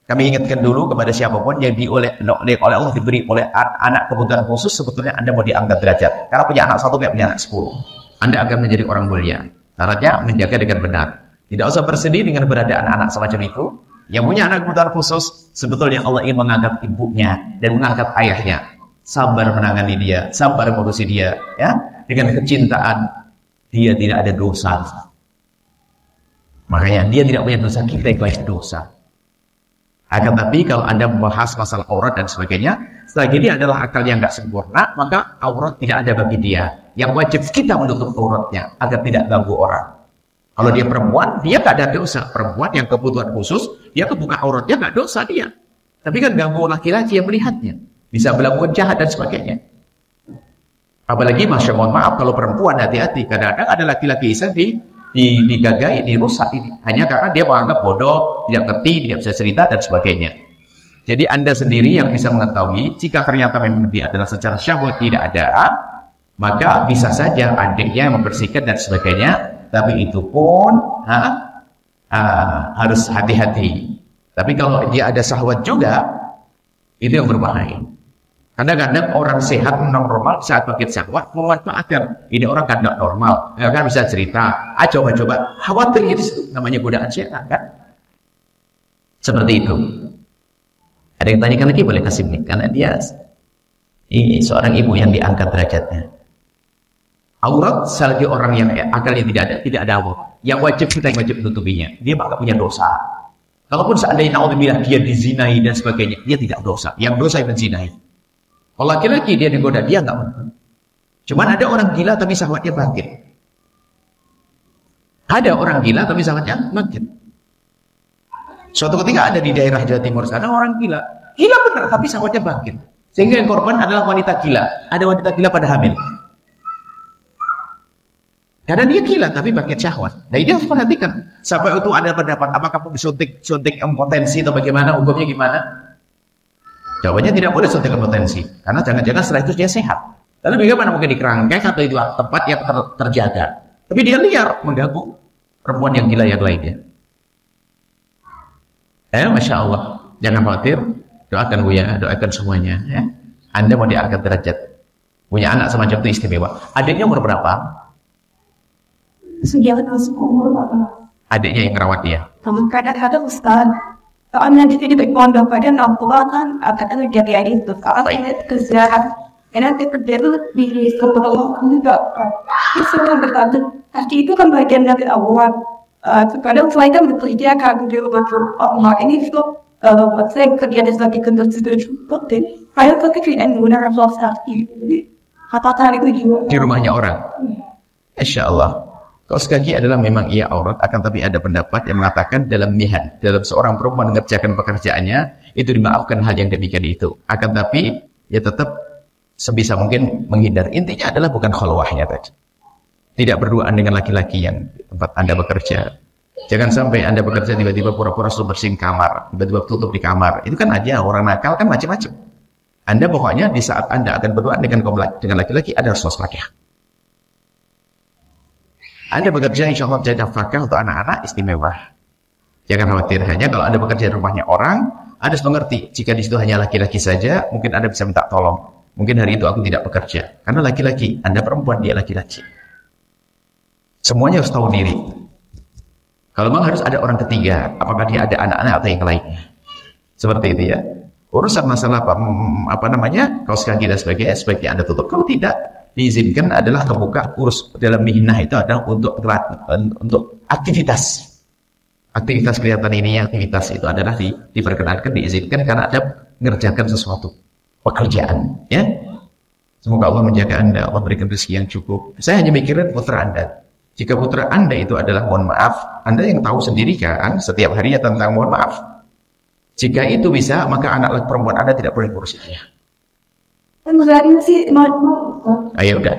Kami ingatkan dulu kepada siapapun yang oleh Allah diberi oleh anak kebutuhan khusus, sebetulnya Anda mau diangkat derajat. Karena punya anak satu, kayak punya anak 10. Anda akan menjadi orang mulia. Syaratnya menjaga dengan benar. Tidak usah bersedih dengan keberadaan anak semacam itu. Yang punya anak kebutuhan khusus, sebetulnya Allah ingin mengangkat ibunya dan mengangkat ayahnya. Sabar menangani dia, sabar mengurusi dia, ya. Dengan kecintaan, dia tidak ada dosa. Makanya dia tidak punya dosa, kita yang banyak dosa. Akan tapi kalau Anda membahas masalah aurat dan sebagainya, selagi ini adalah akal yang nggak sempurna, maka aurat tidak ada bagi dia. Yang wajib kita menutup auratnya agar tidak ganggu orang. Kalau dia perempuan, dia nggak ada dosa. Perempuan yang kebutuhan khusus, dia kebuka auratnya nggak dosa dia. Tapi kan ganggu laki-laki yang melihatnya, bisa melakukan jahat dan sebagainya. Apalagi, masya Allah, maaf, kalau perempuan hati-hati. Kadang-kadang ada laki-laki iseng digagai, dirusak ini hanya karena dia menganggap bodoh, tidak ngerti, tidak bisa cerita dan sebagainya. Jadi Anda sendiri yang bisa mengetahui jika ternyata memang dia adalah secara syahwat tidak ada, maka bisa saja adiknya membersihkan dan sebagainya. Tapi itu pun harus hati-hati. Tapi kalau dia ada syahwat juga, itu yang berbahaya. Kadang-kadang orang sehat, normal, saat bangkit syahwat, memanfaatkan. Ini orang kan tidak normal, ya kan, bisa cerita, coba-coba, khawatir itu namanya godaan setan, kan? Seperti itu. Ada yang tanyakan lagi, boleh kasih mic, karena dia ini seorang ibu yang diangkat derajatnya. Aurat, selagi orang yang akalnya tidak ada aurat. Yang wajib kita yang wajib menutupinya. Dia bakal punya dosa. Kalaupun seandainya naudzubillah dia dizinai dan sebagainya, dia tidak dosa. Yang dosa yang menzinai. Kalau laki-laki dia digoda, dia nggak mau. Cuman ada orang gila tapi syahwatnya bangkit. Ada orang gila tapi syahwatnya bangkit. Suatu ketika ada di daerah Jawa Timur sana orang gila benar tapi syahwatnya bangkit. Sehingga yang korban adalah wanita gila. Ada wanita gila pada hamil. Karena dia gila tapi bangkit syahwat. Nah ini harus perhatikan. Sampai itu ada pendapat apakah suntik impotensi atau bagaimana, hukumnya gimana? Jawabannya tidak boleh suntik impotensi, karena jangan-jangan setelah itu dia sehat. Lalu bagaimana mungkin di kerangkeng atau di tempat yang terjaga. Tapi dia liar, mengganggu perempuan yang gila yang lainnya. Masya Allah, jangan khawatir, doakan Buya, doakan semuanya. Ya. Anda mau diangkat derajat, punya anak semacam itu istimewa. Adiknya umur berapa? Sudah masuk umur berapa? Adiknya yang merawat dia. Kadang-kadang Ustaz, soalnya di sini pondok pada kan akan jadi itu. Soalnya kerja, nanti kerja itu di sekolah juga. Itu kan berkata, pasti itu kan bagian dari awal. Kadang selain kan bekerja kan di rumah ini itu saya kerja di sebagai kendali sebagai penting. Saya kerjaan guna refleksi. Apakah itu juga di rumahnya orang. Insya Allah. Kaos kaki adalah memang ia aurat, akan tapi ada pendapat yang mengatakan dalam nihan, dalam seorang perempuan mengerjakan pekerjaannya, itu dimaafkan hal yang demikian itu. Akan tapi, ya tetap sebisa mungkin menghindar. Intinya adalah bukan khulwahnya tadi. Tidak berduaan dengan laki-laki yang tempat Anda bekerja. Jangan sampai Anda bekerja tiba-tiba pura-pura suruh bersihin kamar, tiba-tiba tutup di kamar. Itu kan aja orang nakal kan macam-macam. Anda pokoknya di saat Anda akan berduaan dengan laki-laki, ada harus waspada. Anda bekerja insya Allah jadi nafkah untuk anak-anak istimewa. Jangan khawatir, hanya kalau Anda bekerja di rumahnya orang, Anda harus mengerti, jika di situ hanya laki-laki saja, mungkin Anda bisa minta tolong. Mungkin hari itu aku tidak bekerja. Karena laki-laki, Anda perempuan, dia laki-laki. Semuanya harus tahu diri. Kalau memang harus ada orang ketiga, apakah dia ada anak-anak atau yang lainnya. Seperti itu ya. Urusan masalah apa namanya, kaos kaki dan sebagainya, sebaiknya Anda tutup. Kalau tidak, diizinkan adalah terbuka urus dalam mihnah itu adalah untuk aktivitas kelihatan ini, aktivitas itu adalah diperkenankan, diizinkan karena ada mengerjakan sesuatu pekerjaan ya. Semoga Allah menjaga Anda, Allah berikan rezeki yang cukup. Saya hanya mikirin putra Anda. Jika putra Anda itu adalah mohon maaf, Anda yang tahu sendiri kan setiap harinya tentang mohon maaf. Jika itu bisa, maka anak perempuan Anda tidak boleh ngurusinnya. Enggak sih, Ayo udah,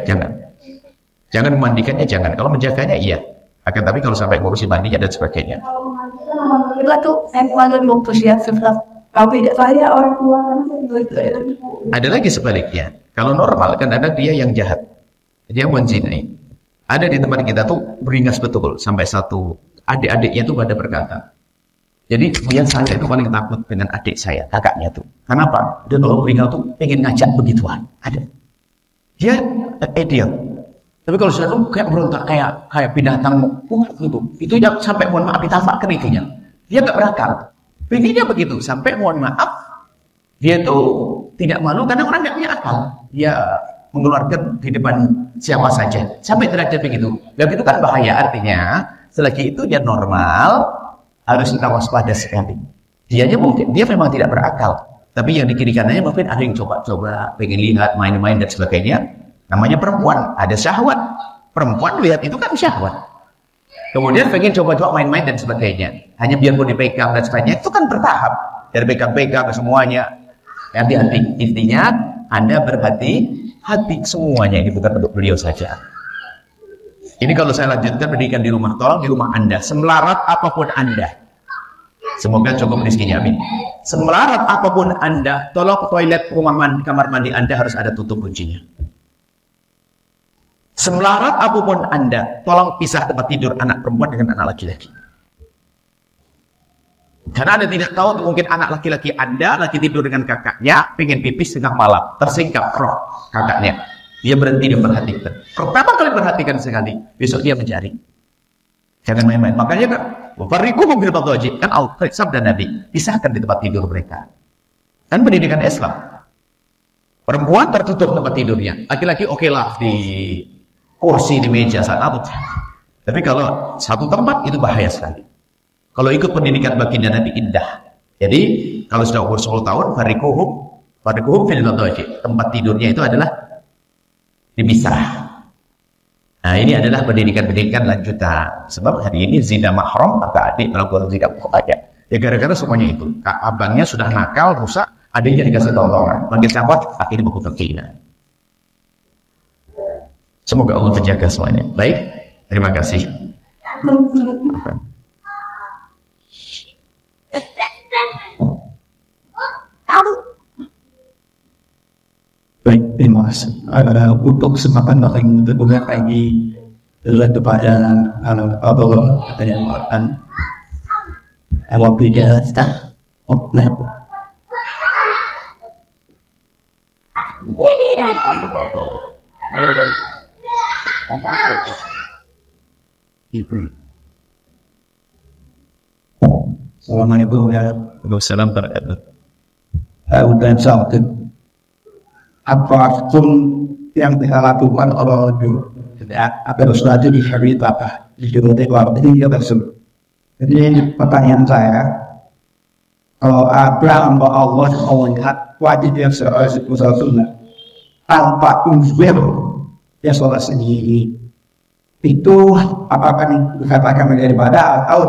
jangan memandikannya, jangan. Kalau menjaganya iya, akan tapi kalau sampai ngurusin mandinya dan sebagainya. Kita tuh malu mutus ya setelah kalau tidak saya orang tua Ada lagi sebaliknya. Kalau normal kan ada dia yang jahat, dia menzinai. Ada di tempat kita tuh beringas betul sampai satu adik-adiknya tuh pada berkata. Jadi yang saya itu paling takut dengan adik saya, kakaknya tuh. Kenapa? Dia kalau beringas tuh pengen ngajak begituan. Ada. Dia ideal. Tapi kalau sudah tuh kayak berontak, kayak binatang gitu. Itu yang sampai mohon maaf ditampakkan itunya. Dia nggak berakal. Pengennya begitu sampai mohon maaf dia tuh tidak malu karena orang nggak punya akal. Dia mengeluarkan di depan siapa saja sampai derajat begitu. Dan itu kan bahaya, artinya selagi itu dia normal harus kita waspada sekali. Dianya mungkin dia memang tidak berakal, tapi yang di kiri kanannya mungkin ada yang coba-coba pengen lihat main-main dan sebagainya. Namanya perempuan, ada syahwat. Perempuan lihat itu kan syahwat. Kemudian pengen coba-coba main-main dan sebagainya. Hanya biarpun dipegang dan sebagainya, itu kan bertahap. Dari pegang-pegang ke semuanya. Hati-hati. Intinya Anda berhati-hati semuanya. Ini bukan untuk beliau saja. Ini kalau saya lanjutkan pendidikan di rumah, tolong di rumah Anda, semelarat apapun Anda. Semoga cukup rezekinya, amin. Semelarat apapun Anda, tolong toilet kamar mandi Anda harus ada tutup kuncinya. Semelarat apapun Anda, tolong pisah tempat tidur anak perempuan dengan anak laki-laki. Karena Anda tidak tahu, mungkin anak laki-laki Anda lagi tidur dengan kakaknya, pengen pipis tengah malam, tersingkap roh kakaknya. Dia berhenti dan perhatikan. Pertama kali perhatikan sekali, besok dia mencari. Jangan main-main. Makanya kan, wafariquhum bil madajid, kan sabda Nabi, pisahkan di tempat tidur mereka. Kan pendidikan Islam. Perempuan tertutup tempat tidurnya, laki-laki oke lah di kursi, di meja, saat apa. Tapi kalau satu tempat itu bahaya sekali. Kalau ikut pendidikan baginda Nabi indah. Jadi kalau sudah umur 10 tahun, fariquhum fil madajid, tempat tidurnya itu adalah dipisah. Nah ini adalah pendidikan-pendidikan lanjutan. Sebab hari ini zina mahram, maka adik melakukan zina aja. Ya gara-gara semuanya itu. Abangnya sudah nakal, rusak, adiknya dikasih tolongan. Makin sahabat, akhirnya melakukan zina. Semoga Allah menjaga semuanya. Baik, terima kasih. Baik, terima kasih. Untuk kesempatan yang terbuka lagi kepada Allah pertanyaan awal tiga Assalamualaikum warahmatullahi wabarakatuh. Dan satu apapun yang kita lakukan oleh agar sesuatu di hari apa di dunia tersebut. Jadi pertanyaan saya, kalau ada hamba Allah melihat wajib yang sesuatu, tanpa unsur ya sholat sendiri itu apakah dikatakan menjadi ibadah atau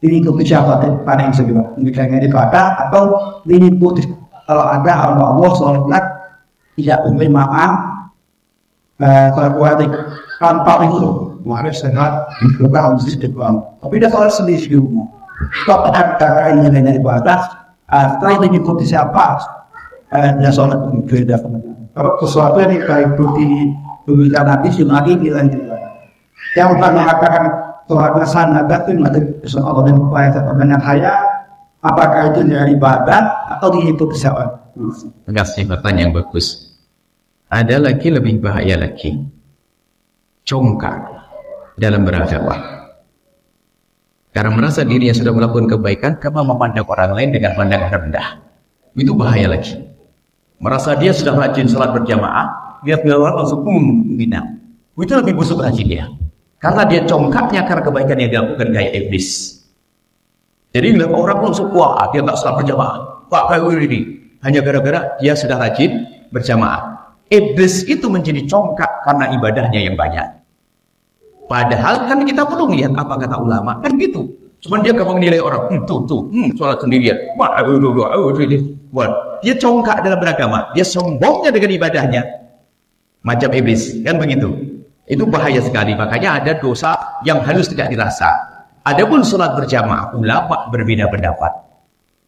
diikuti siapa pada yang sebelum dikatakan ibadah atau diikuti kalau ada Allah sholat tidak umum maaf terkuatik tanpa itu harus sehat dilakukan setiap tapi dia sholat sendiri di rumah kalau ada yang menjadi ibadah setelah diikuti siapa dia sholat berbeda kalau sesuatu yang diikuti berbeda Nabi lagi bilang yang mengatakan sholat nasan ada itu ada Allah dan upaya terbanyak saya apakah itu dari ibadah atau diikuti siapa? Terima kasih, pertanyaan yang bagus. Ada lagi lebih bahaya lagi, congkak dalam beragama. Karena merasa dirinya sudah melakukan kebaikan, karena memandang orang lain dengan pandangan rendah. Itu bahaya lagi. Merasa dia sudah rajin sholat berjamaah, lihat orang langsung binang. Itu lebih busuk lagi dia. Karena dia congkaknya karena kebaikan yang dilakukan kayak iblis. Jadi lihat orang langsung wah dia tak sholat berjamaah. Wah kayak ini hanya gara-gara dia sudah rajin berjamaah. Iblis itu menjadi congkak karena ibadahnya yang banyak. Padahal kan kita perlu melihat apa kata ulama kan gitu. Cuman dia gampang menilai orang, sholat sendirian. Wah, dia congkak dalam beragama, dia sombongnya dengan ibadahnya, macam iblis, kan begitu. Itu bahaya sekali. Makanya ada dosa yang halus tidak dirasa. Adapun sholat berjamaah, ulama berbeda pendapat.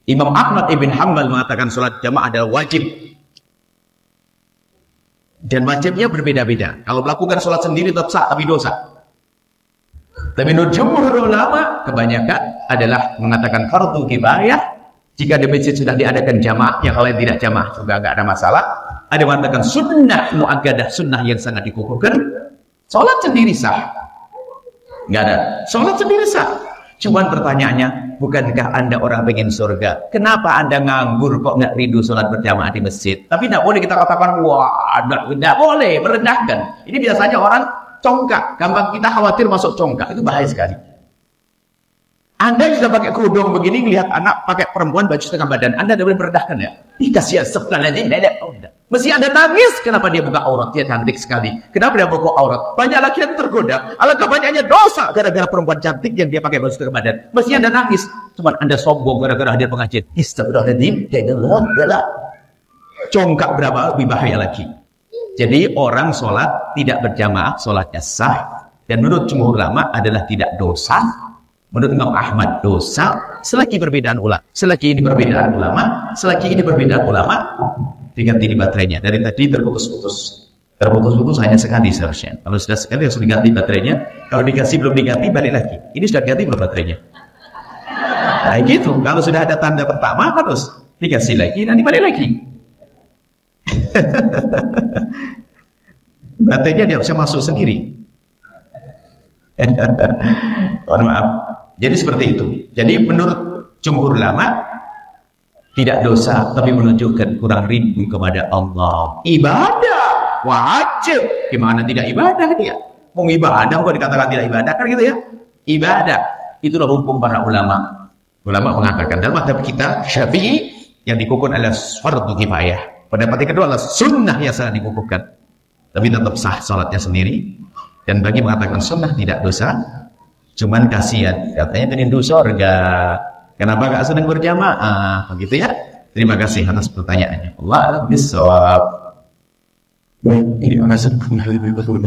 Imam Ahmad ibn Hanbal mengatakan sholat jamaah adalah wajib. Dan wajibnya berbeda-beda. Kalau melakukan sholat sendiri tetap sah, tapi dosa. Tapi menurut jumhur ulama kebanyakan adalah mengatakan fardu kifayah. Jika di masjid sudah diadakan jamaah, yang lain tidak jamaah juga nggak ada masalah. Ada yang mengatakan sunnah muakkadah, sunnah yang sangat dikukuhkan. Sholat sendiri sah, nggak ada. Sholat sendiri sah. Cuman pertanyaannya, bukankah anda orang pengen surga? Kenapa anda nganggur kok nggak rindu sholat berjamaah di masjid? Tapi tidak boleh kita katakan wah, tidak boleh merendahkan. Ini biasanya orang congkak, gampang kita khawatir masuk congkak, itu bahaya sekali. Anda juga pakai kerudung begini, lihat anak pakai perempuan baju setengah badan, Anda tidak boleh merendahkan ya? Ih kasihan sebelah ini, mesti Anda nangis, kenapa dia buka aurat, dia cantik sekali. Kenapa dia buka aurat? Banyak laki yang tergoda, alangkah banyaknya dosa gara-gara perempuan cantik yang dia pakai baju setengah badan. Mesti Anda nangis, cuman Anda sombong gara-gara hadir pengajian. Astagfirullahaladzim, congkak berapa lebih bahaya lagi. Jadi orang sholat tidak berjamaah, sholatnya sah. Dan menurut jumhur ulama adalah tidak dosa. Menurut Imam Ahmad dosa. Selagi perbedaan ulama, selagi ini perbedaan ulama, selagi ini perbedaan ulama, diganti di baterainya. Dari tadi terputus-putus. Terputus-putus hanya sekali seharusnya. Kalau sudah sekali harus diganti baterainya. Kalau dikasih belum diganti balik lagi. Ini sudah diganti belum baterainya? Nah gitu. Kalau sudah ada tanda pertama harus dikasih lagi, nanti balik lagi. Baterainya dia bisa masuk sendiri. Mohon maaf. Jadi seperti itu. Jadi menurut jumhur ulama tidak dosa, tapi menunjukkan kurang rindu kepada Allah. Ibadah wajib. Gimana tidak ibadah dia? Mau ibadah kok dikatakan tidak ibadah kan gitu ya? Ibadah. Itulah hukum para ulama. Ulama mengatakan dalam mazhab kita Syafi'i yang dikukuhkan adalah fardu kifayah. Pendapat yang kedua adalah sunnah yang sangat dikukuhkan. Tapi tetap sah salatnya sendiri. Dan bagi mengatakan sunnah tidak dosa, cuman kasihan katanya rindu surga. Kenapa gak senang berjamaah? Begitu ya. Terima kasih atas pertanyaannya. Allah bisawab. Ini alasan lebih betul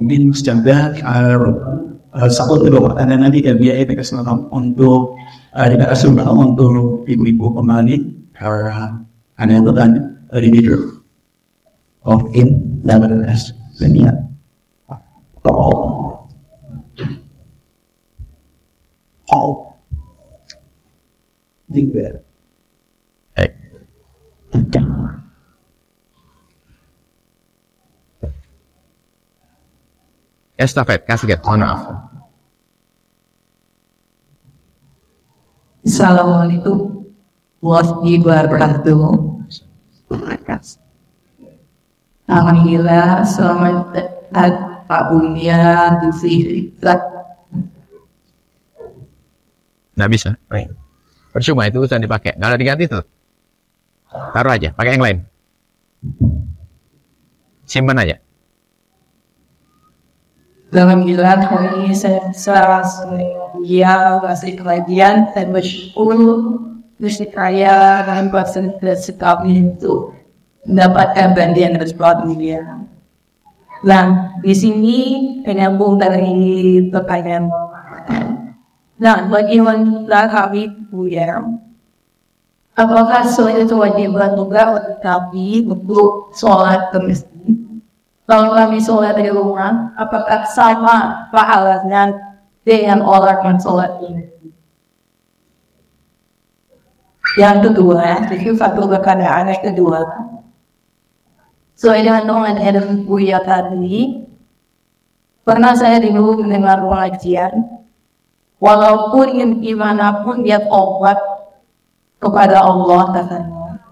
mungkin sejabat satu kedua dan nanti biaya kesempatan untuk tidak kesempatan untuk ibu-ibu kembali karena ada yang bertanya di video of in dan beres dunia Diber. Estafet, kasih mohon maaf. Assalamualaikum warahmatullahi wabarakatuh. Alhamdulillah, selamat Pak Bunia di sini. Nggak bisa. Percuma itu usah dipakai. Nggak ada diganti tuh. Taruh aja, pakai yang lain. Simpan aja. Dalam bilang kami ya masih kelajian dan bersyukur bersyukuraya dan bersedekah itu mendapatkan bandian tersebut dia. Nah, di sini penyambung dari pertanyaan. Nah, bagaimana kami punya? Apakah sholat itu wajib juga untuk kami untuk sholat ke masjid? Kalau kami sholat di rumah, apakah sama pahalanya dengan orang yang sholat di masjid? Yang kedua, itu satu pertanyaan yang kedua. Sesuai dengan omongan Buya tadi, pernah saya dulu mendengar pengajian, walaupun gimana pun dia tobat kepada Allah katanya.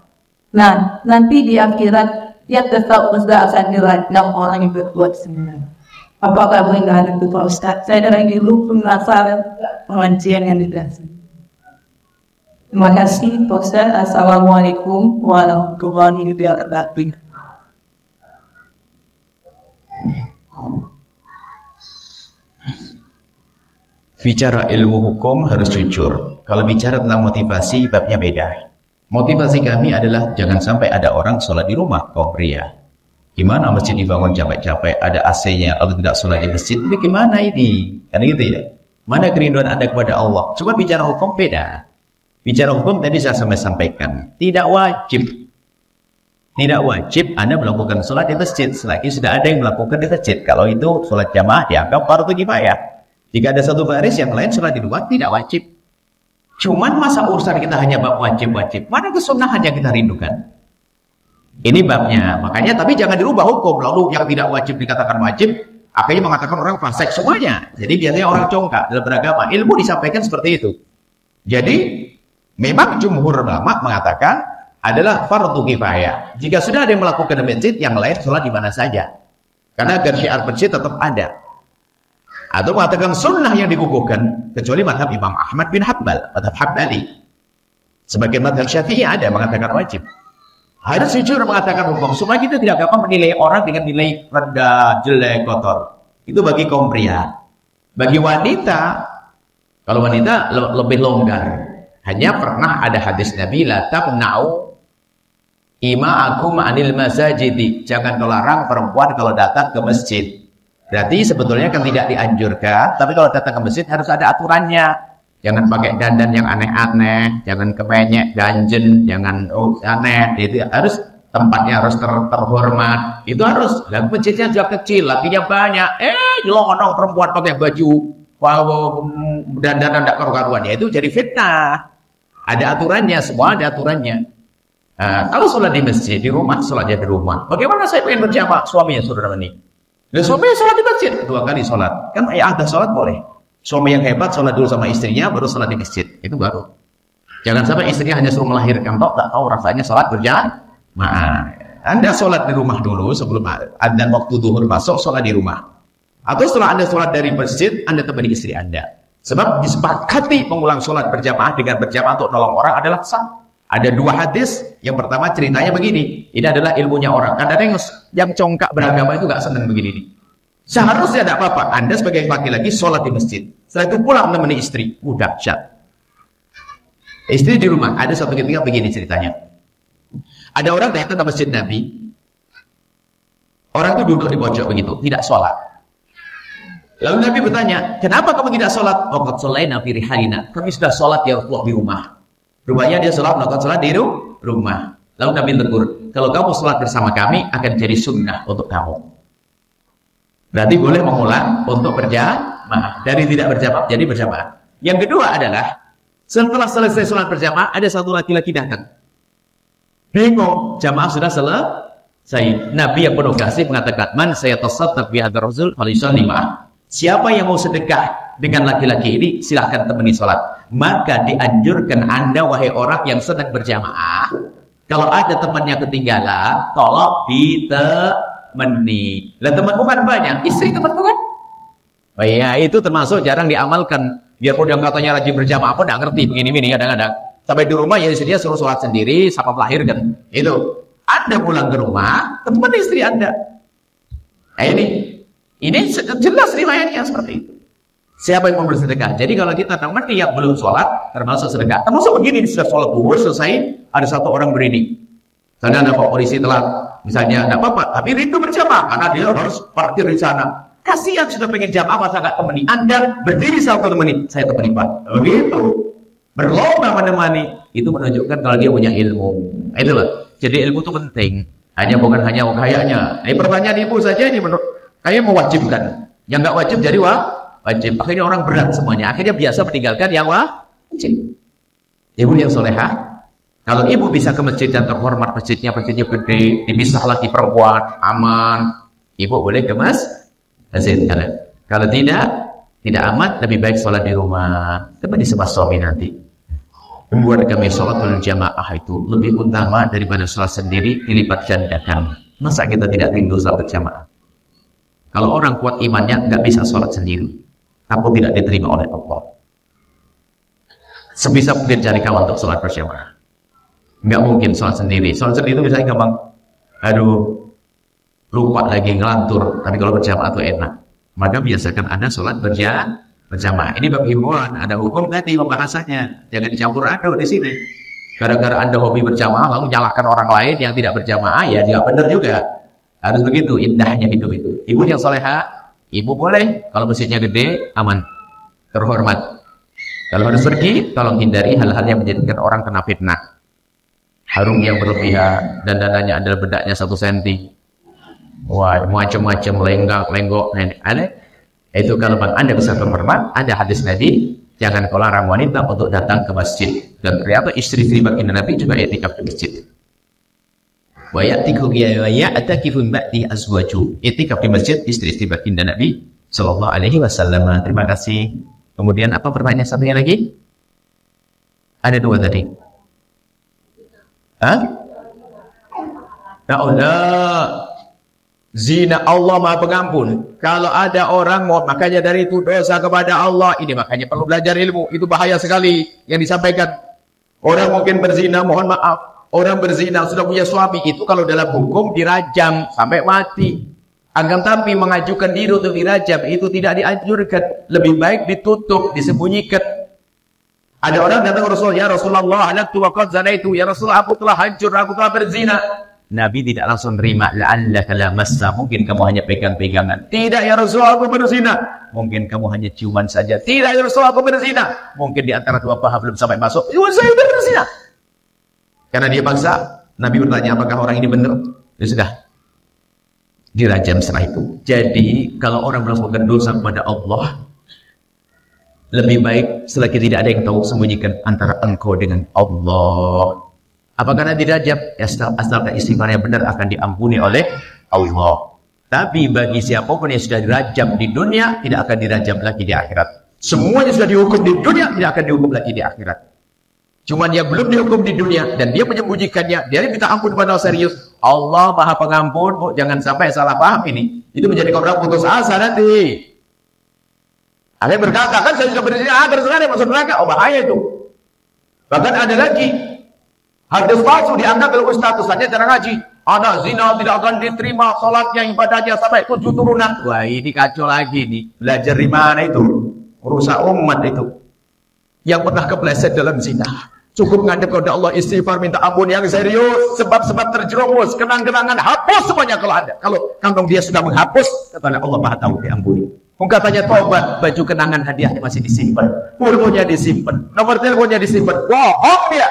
Nah, nanti di akhirat dia tetap akan dirajam orang yang berbuat semena. Apakah benar itu Pak Ustaz? Saya dari dulu penasaran pengajian yang didasar. Terima kasih Pak Ustaz. Assalamualaikum warahmatullahi wabarakatuh. Bicara ilmu hukum harus jujur. Kalau bicara tentang motivasi, babnya beda. Motivasi kami adalah jangan sampai ada orang sholat di rumah, kaum pria. Gimana masjid dibangun capek-capek, ada AC-nya, kalau tidak sholat di masjid, ini gimana ini? Kan gitu ya. Mana kerinduan Anda kepada Allah? Cuma bicara hukum beda. Bicara hukum tadi saya sampaikan, tidak wajib. Tidak wajib Anda melakukan sholat di masjid, selagi sudah ada yang melakukan di masjid. Kalau itu sholat jamaah dianggap fardhu kifayah. Jika ada satu baris yang lain sholat di luar, tidak wajib. Cuman masa urusan kita hanya bab wajib-wajib, mana kesunahan yang kita rindukan? Ini babnya, makanya tapi jangan dirubah hukum. Lalu yang tidak wajib dikatakan wajib, akhirnya mengatakan orang fasik semuanya. Jadi biasanya orang congkak dalam beragama. Ilmu disampaikan seperti itu. Jadi memang jumhur ulama mengatakan adalah fardhu kifayah. Jika sudah ada yang melakukan di masjid, yang lain sholat di mana saja. Karena agar syiar masjid tetap ada. Atau mengatakan sunnah yang dikukuhkan, kecuali madhab Imam Ahmad bin Hanbal, madhab Hambali. Sebagian madhab Syafi'i ada mengatakan wajib. Harus jujur mengatakan hukum, supaya kita tidak gampang menilai orang dengan nilai rendah, jelek, kotor. Itu bagi kaum pria. Bagi wanita, kalau wanita lebih longgar. Hanya pernah ada hadis Nabi, la tamna'u ima'akum anil masajidi. Jangan melarang perempuan kalau datang ke masjid. Berarti sebetulnya kan tidak dianjurkan, tapi kalau datang ke masjid harus ada aturannya. Jangan pakai dandan yang aneh-aneh, jangan kemenyek, ganjen, jangan aneh. Itu harus tempatnya harus terhormat. Itu harus. Dan masjidnya juga kecil, lakinya banyak. Nyelonong perempuan pakai baju dandan tidak karu-karuan. Ya itu jadi fitnah. Ada aturannya, semua ada aturannya. Kalau sholat di masjid, di rumah, sholatnya di rumah. Bagaimana saya pengen berjamaah? Suaminya saudara ini. Dan suaminya sholat di masjid 2 kali sholat. Kan ada sholat boleh. Suami yang hebat sholat dulu sama istrinya, baru sholat di masjid. Itu baru. Jangan sampai istrinya hanya suruh melahirkan, tak tahu rasanya sholat berjamaah. Anda sholat di rumah dulu sebelum adzan waktu zuhur masuk, sholat di rumah. Atau setelah Anda sholat dari masjid, Anda temani istri Anda. Sebab disepakati pengulang sholat berjamaah dengan berjamaah untuk nolong orang adalah sah. Ada 2 hadis. Yang pertama ceritanya begini. Ini adalah ilmunya orang. Kadang-kadang yang congkak beragama itu gak senang begini nih. Seharusnya tidak apa-apa. Anda sebagai laki-laki sholat di masjid. Setelah itu pulang menemani istri. Dahsyat. Istri di rumah. Ada satu ketika begini ceritanya. Ada orang datang ke masjid Nabi. Orang itu duduk di pojok begitu. Tidak sholat. Lalu Nabi bertanya, kenapa kamu tidak sholat? Waqad sholaina fi rihalina. Kami sudah sholat ya Rasulullah di rumah. Rupanya dia melakukan sholat di rumah. Lalu Nabi tegur, kalau kamu sholat bersama kami akan jadi sunnah untuk kamu. Berarti boleh mengulang untuk berjamaah. Dari tidak berjamaah jadi berjamaah. Yang kedua adalah setelah selesai sholat berjamaah ada satu laki-laki datang. Bingung, jamaah sudah selesai. Nabi yang penuh kasih mengatakan, man saya tasaddaq bi hadzal rasul falyusalli ma'ah. Siapa yang mau sedekah dengan laki-laki ini, silahkan temani sholat. Maka dianjurkan Anda, wahai orang yang sedang berjamaah, kalau ada temannya ketinggalan, tolong ditemani. Lah temanmu kan banyak, istri temanmu kan? Oh iya, itu termasuk jarang diamalkan. Biarpun dia katanya rajin berjamaah, apa nggak ngerti begini-begini kadang-kadang. Sampai di rumah ya istrinya suruh sholat sendiri, sampai melahirkan. Itu. Anda pulang ke rumah, teman istri Anda. Nah, ini jelas riwayatnya seperti itu. Siapa yang mau bersedekah? Jadi kalau kita temani yang belum sholat, termasuk sedekah. Termasuk begini, sudah sholat zuhur selesai, ada satu orang berdiri. Misalnya ada Pak Polisi telat, misalnya tidak apa-apa, tapi rindu berjamaah karena dia harus parkir di sana. Kasihan sudah pengen jamaah, masa nggak temani? Anda berdiri satu temani, saya temani Pak. Begitu, berlomba menemani, itu menunjukkan kalau dia punya ilmu. Itu loh. Jadi ilmu itu penting. Bukan hanya kayaknya. Ini pertanyaan ibu saja ini menurut kayak mewajibkan. Yang nggak wajib jadi wajib. Akhirnya orang berat semuanya. Akhirnya biasa meninggalkan yang wajib. Ibu yang solehah. Kalau ibu bisa ke masjid dan terhormat, masjidnya gede, dipisah lagi perempuan, aman, ibu boleh ke masjid. Kalau tidak aman, lebih baik sholat di rumah. Temani sama suami nanti. Membuat kami sholat berjamaah itu lebih utama daripada sholat sendiri dilipat gandakan. Masa kita tidak rindu sholat berjamaah? Kalau orang kuat imannya nggak bisa sholat sendiri, takut tidak diterima oleh Allah. Sebisa mungkin cari kawan untuk sholat berjamaah. Nggak mungkin sholat sendiri. Sholat sendiri itu misalnya gampang, lupa lagi ngelantur. Tapi kalau berjamaah itu enak. Maka biasakan Anda sholat berjamaah. Ini bab himbauan, ada hukum nanti pembahasannya. Jangan dicampur aduk di sini. Gara-gara Anda hobi berjamaah lalu nyalahkan orang lain yang tidak berjamaah, ya tidak benar juga. Harus begitu, indahnya hidup itu. Ibu yang soleha, ibu boleh kalau masjidnya gede, aman, terhormat. Kalau harus pergi, tolong hindari hal-hal yang menjadikan orang kena fitnah. Harum yang berlebihan, dan dananya adalah bedaknya 1 cm. Wah, macam-macam lenggok. Ada. Itu kalau Anda bisa terhormat, ada hadis Nabi, jangan kau larang wanita untuk datang ke masjid. Dan ternyata istri-istri baginda Nabi juga i'tikaf di masjid. Wa ya'takifu ba'di azwaju. I'tikaf di masjid istri-istri baginda Nabi sallallahu alaihi wasallam. Terima kasih. Kemudian apa pertanyaan satunya lagi? Ada 2 tadi. Ya Allah, zina Allah Maha Pengampun. Kalau ada orang mau makanya dari itu dosa kepada Allah, ini makanya perlu belajar ilmu. Itu bahaya sekali yang disampaikan. Orang mungkin berzina, mohon maaf, orang berzina sudah punya suami, itu kalau dalam hukum dirajam sampai mati. Akan tapi mengajukan diri untuk dirajam itu tidak dianjurkan. Lebih baik ditutup, disembunyikan. Ada orang datang ke Rasul, ya Rasulullah, halaktu wa qad zanaitu, ya Rasulullah, aku telah hancur, aku telah berzina. Nabi tidak langsung terima, la'allaka lamassa, mungkin kamu hanya pegang-pegangan. Tidak ya Rasulullah, aku berzina. Mungkin kamu hanya ciuman saja. Tidak ya Rasulullah, aku berzina. Mungkin di antara 2 paha belum sampai masuk. Ya saya sudah berzina. Karena dia paksa, Nabi bertanya apakah orang ini benar. Ya sudah, dirajam setelah itu. Jadi kalau orang melakukan dosa kepada Allah, lebih baik selagi tidak ada yang tahu, sembunyikan antara engkau dengan Allah. Apakah nanti dirajam? Ya, asalkan istighfarnya benar akan diampuni oleh Allah. Tapi bagi siapapun yang sudah dirajam di dunia, tidak akan dirajam lagi di akhirat. Semuanya sudah dihukum di dunia, tidak akan dihukum lagi di akhirat. Cuman yang belum dihukum di dunia dan dia menyembunyikannya, dia minta ampun kepada Allah serius. Allah Maha Pengampun, oh, jangan sampai salah paham ini. Itu menjadi orang putus asa nanti. Ada yang berkata, kan saya sudah berzina, terserah masuk neraka. Oh bahaya itu. Bahkan ada lagi, hadis palsu dianggap oleh ustaz, ustaznya cara ngaji. Anak zina tidak akan diterima sholatnya, ibadahnya sampai 7 turunan. Wah ini kacau lagi nih. Belajar di mana itu? Merusak umat itu. Yang pernah kepleset dalam zina. Cukup ngadep kepada Allah, istighfar, minta ampun yang serius. Sebab-sebab terjerumus, kenang-kenangan, hapus semuanya kalau ada. Kalau dia sudah menghapus, kata Allah Maha tahu, diampuni. Katanya tobat, baju kenangan hadiahnya masih disimpan, fotonya disimpan, nomor teleponnya disimpan. Bohong dia.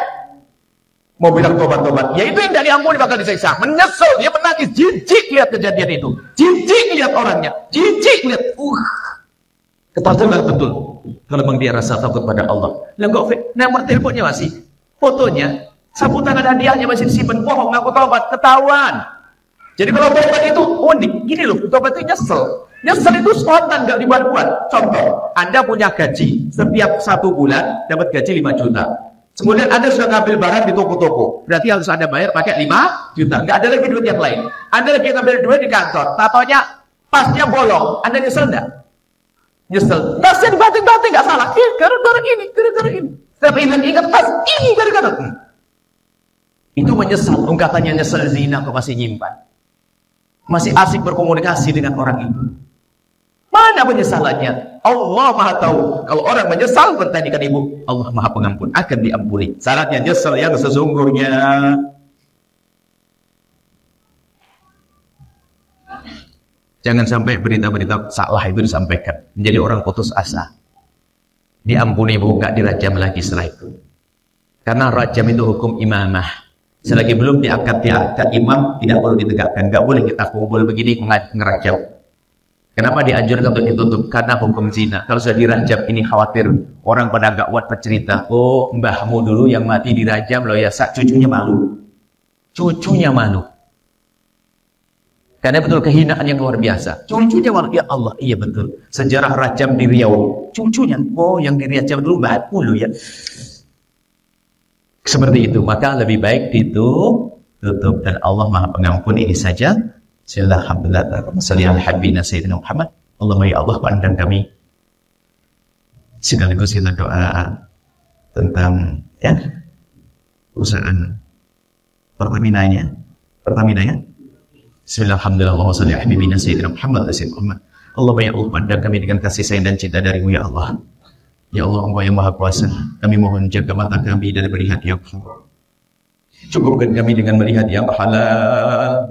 Mau bilang tobat-tobat, ya itu yang tidak diampuni bakal disiksa. Menyesal, dia menangis, jijik lihat kejadian itu, jijik lihat orangnya, jijik lihat. Ketahuan betul. Kalau memang dia rasa takut pada Allah. Nomor teleponnya masih, fotonya, sapu tangan hadiahnya masih disimpan. Bohong, aku tobat, ketahuan. Jadi kalau tobat itu unik, gini loh, tobat itu nyesel. Nyesel itu spontan, nggak dibuat-buat. Contoh, Anda punya gaji, setiap 1 bulan dapat gaji 5 juta. Kemudian Anda sudah ngambil barang di toko-toko, berarti harus Anda bayar pakai 5 juta. Nggak ada lagi duit yang lain. Anda lagi ngambil duit di kantor, tatonya pasnya bolong. Anda nyesel nggak? Nyesel. Pasnya dibanting-banting, nggak salah. Gara-gara ini. Tapi ingat pas ini gara-gara. Itu menyesal, katanya nyesal zina kok masih nyimpan. Masih asik berkomunikasi dengan orang itu. Mana penyesalannya? Allah Maha tahu. Kalau orang menyesal bertanyakan ibu, Allah Maha pengampun, akan diampuni. Syaratnya nyesal yang sesungguhnya. Jangan sampai berita-berita salah itu disampaikan, menjadi orang putus asa. Diampuni bu, nggak dirajam lagi setelah itu. Karena rajam itu hukum imamah. Selagi belum diangkat imam, tidak perlu ditegakkan. Nggak boleh kita kumpul begini ngerajam. Kenapa dianjurkan untuk ditutup? Karena hukum zina. Kalau sudah dirajam, ini khawatir orang pada nggak kuat bercerita. Oh, mbahmu dulu yang mati dirajam loh ya, cucunya malu. Cucunya malu. Karena betul kehinaan yang luar biasa. Cucunya malu, ya Allah, iya betul. Sejarah rajam di Riau, cucunya, oh yang dirajam dulu mbahmu loh ya. Seperti itu, maka lebih baik ditutup, dan Allah Maha Pengampun. Ini saja. Alhamdulillah, sallallahu habibina sayyidina Muhammad. Allahumma ya Allah, pandang kami. Sekaligus kita doa tentang ya perusahaan Pertamina ya. Bismillahirrahmanirrahim. Allahumma salli ala habibina sayyidina Muhammad. Allahumma ya Allah, pandang kami dengan kasih sayang dan cinta darimu ya Allah. Ya Allah, Engkau yang Maha Kuasa, kami mohon jaga mata kami dari melihat yang halal. Cukupkan kami dengan melihat yang halal.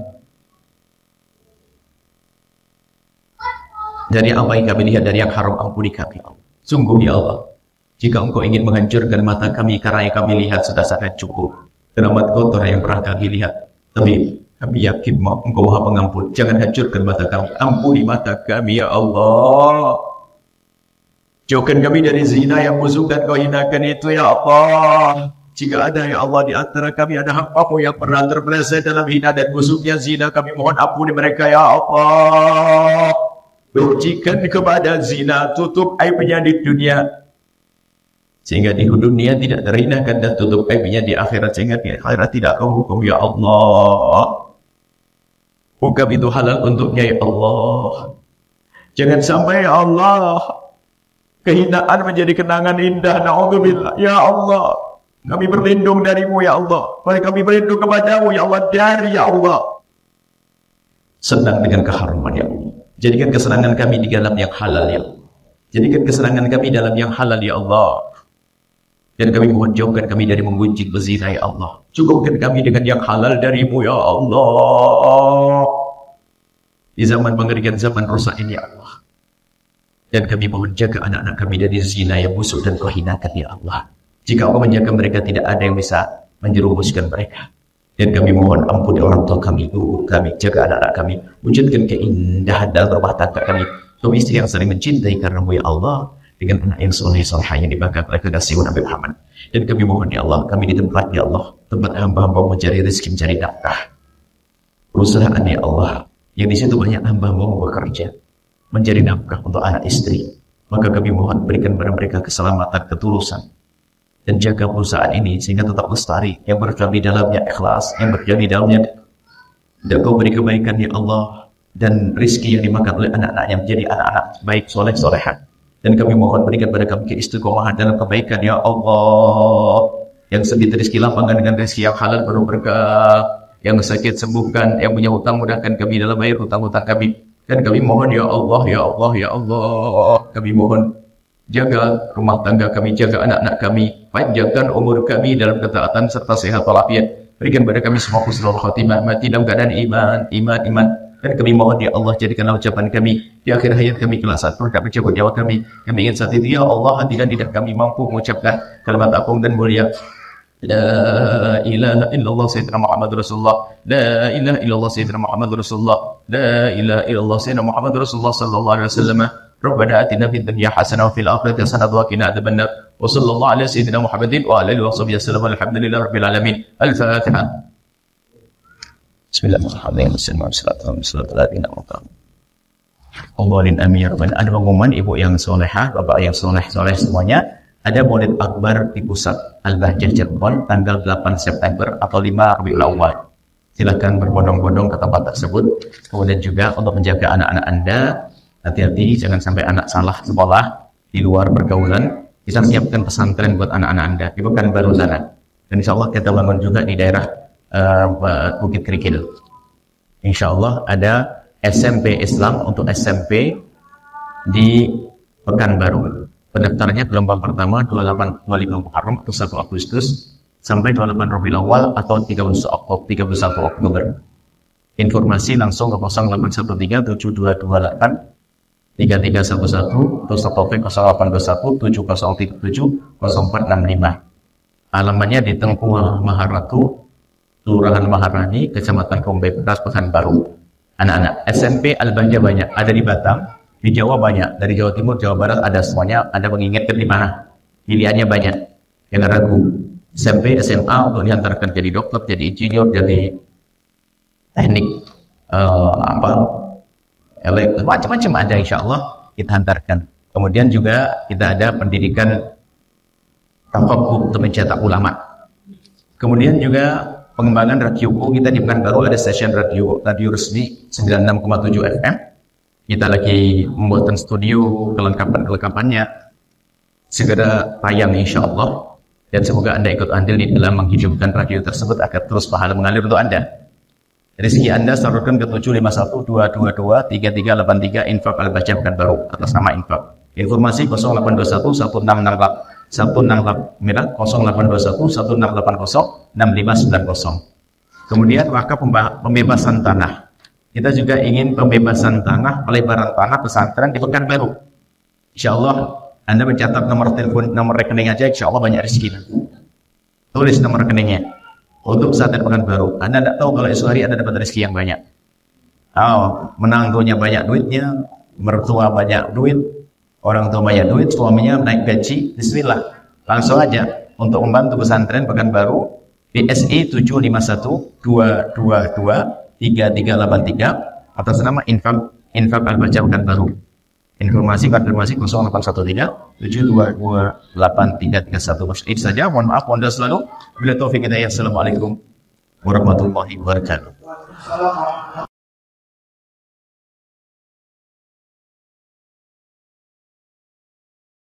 Dari apa yang kami lihat dari yang haram, ampuni kami. Sungguh ya Allah, jika Engkau ingin menghancurkan mata kami karena yang kami lihat sudah sangat cukup. Keramat kotor yang pernah kami lihat. Tapi kami yakin Engkau Maha Pengampun. Jangan hancurkan mata kami. Ampuni mata kami ya Allah. Jauhkan kami dari zina yang busuk dan kau hinakan itu ya Allah. Jika ada ya Allah di antara kami ada hamba-Mu yang pernah terpeleset dalam hina dan busuknya zina, kami mohon ampuni mereka ya Allah. Bencikan kepada zina, tutup aibnya di dunia, sehingga di dunia tidak terhinakan, dan tutup aibnya di akhirat, sehingga di akhirat tidak kau hukum ya Allah. Hukum itu halal untuknya ya Allah. Jangan sampai ya Allah kehinaan menjadi kenangan indah. Na'udzubillah ya Allah, kami berlindung darimu ya Allah. Kami berlindung kepadamu ya Allah, dari ya Allah. Senang dengan keharaman ya Allah. Jadikan kesenangan kami di dalam yang halal ya Allah. Jadikan kesenangan kami dalam yang halal ya Allah. Dan kami mohon jauhkan kami dari menggunjing berzina ya Allah. Cukupkan kami dengan yang halal darimu ya Allah. Di zaman mengerikan, zaman rusak ini ya Allah. Dan kami mohon jaga anak-anak kami dari zina yang busuk dan kau hinakan ya Allah. Jika Engkau menjaga mereka, tidak ada yang bisa menjerumuskan mereka. Dan kami mohon ampuni orang tua kami, ibu kami, jaga anak-anak kami, wujudkan keindahan dalam rumah tangga kami, suami istri yang saling mencintai karenamu ya Allah, dengan anak yang soleh-solehah yang dibanggakan oleh kekasihmu Nabi Muhammad. Dan kami mohon ya Allah, kami di tempat ya Allah, tempat hamba-hamba mencari rezeki, mencari nafkah, perusahaan ya Allah, yang di situ banyak hamba-hamba bekerja, mencari nafkah untuk anak istri. Maka kami mohon berikan kepada mereka keselamatan, ketulusan, dan jaga perusahaan ini sehingga tetap lestari, yang berjuang di dalamnya ikhlas, yang berjuang di dalamnya dan kau beri kebaikan ya Allah, dan rizki yang dimakan oleh anak-anaknya menjadi anak-anak baik, soleh, solehat. Dan kami mohon berikan kepada kami keistiqomahan dalam kebaikan ya Allah. Yang sedikit rizki lapangan dengan rizki yang halal penuh berkah, yang sakit sembuhkan, yang punya hutang mudahkan kami dalam bayar hutang-hutang kami. Dan kami mohon ya Allah, ya Allah, ya Allah, kami mohon jaga rumah tangga kami, jaga anak-anak kami, panjangkan umur kami dalam ketaatan serta sehat walafiat. Berikan kepada kami semua husnul khatimah, mati dalam keadaan iman. Dan kami mohon ya Allah, jadikanlah ucapan kami di akhir hayat kami kelak saat berkah mencabut nyawa kami. Kami ingin saat itu ya Allah, hati dan lidah kami mampu mengucapkan kalimat agung dan mulia. La ilaha illallah sayyidina Muhammad Rasulullah. La ilaha illallah sayyidina Muhammad Rasulullah. La ilaha illallah sayyidina Muhammad Rasulullah sallallahu alaihi wasallam. Rabbana atina fid dunya hasanah wa fil akhirati hasanah wa qina adzabannar. Wa sallallahu ala sayyidina Muhammadin wa ala alihi wa sahbihi wasallam. Alhamdulillahi rabbil alamin. Al-Fatihah. Bismillahirrahmanirrahim. Allahumma amin ya rabbal alamin. Ada pengumuman ibu yang solehah, bapak yang soleh semuanya. Ada Maulid Akbar di pusat Al-Bahjah Cirebon tanggal 8 September atau 5 Rabiul Awal. Silakan berbondong-bondong ke tempat tersebut. Kemudian juga untuk menjaga anak-anak Anda, hati-hati jangan sampai anak salah sekolah di luar pergaulan. Kita siapkan pesantren buat anak-anak Anda di Pekanbaru sana. Dan insya Allah kita bangun juga di daerah Bukit Kerikil. Insya Allah ada SMP Islam untuk SMP di Pekanbaru. Pendaftarannya gelombang pertama 28 25 Muharram atau 1 Agustus sampai 28 Rabiul Awal atau 31 Oktober. Informasi langsung ke 0813 7228 3311 atau Satopek 0821 7037 0465. Alamannya di Tengku Maharatu, Kelurahan Maharani, Kecamatan Kombe Beras, Pekanbaru. Anak-anak SMP Al-Bahjah banyak, ada di Batam, di Jawa banyak, dari Jawa Timur, Jawa Barat ada semuanya. Anda mengingatkan di mana? Pilihannya banyak, jangan ragu. SMP, SMA untuk diantarkan jadi dokter, jadi insinyur, jadi teknik macam-macam ada, insya Allah kita hantarkan. Kemudian juga kita ada pendidikan tafakuh untuk mencetak ulama. Kemudian juga pengembangan radio kita di Pekanbaru, ada stasiun radio resmi 96,7 FM. Kita lagi membuatkan studio, kelengkapannya segera tayang insya Allah, dan semoga Anda ikut andil di dalam menghidupkan radio tersebut agar terus pahala mengalir untuk Anda. Dari segi Anda salurkan ke 751 222 3383 Infak Al-Bahjah Pekanbaru atas nama Infak. Informasi 0821 1680 6590. Kemudian wakaf pembebasan tanah. Kita juga ingin pembebasan tanah, pelebaran tanah pesantren di Pekanbaru. Insya Allah Anda mencatat nomor telepon, nomor rekening aja, insya Allah banyak rezeki. Tulis nomor rekeningnya. Untuk pesantren Pekanbaru, Anda tidak tahu kalau esok hari Anda dapat rezeki yang banyak. Menantunya banyak duitnya, mertua banyak duit, orang tua banyak duit, suaminya naik gaji, bismillah. Langsung aja untuk membantu pesantren Pekanbaru, PSI 751 222 3383 atas nama Infak Al-Bahjah Pekanbaru. Informasi konfirmasi 0813 722 8331. Itu saja, mohon maaf Anda selalu. Bila taufik hidayah, assalamualaikum warahmatullahi wabarakatuh.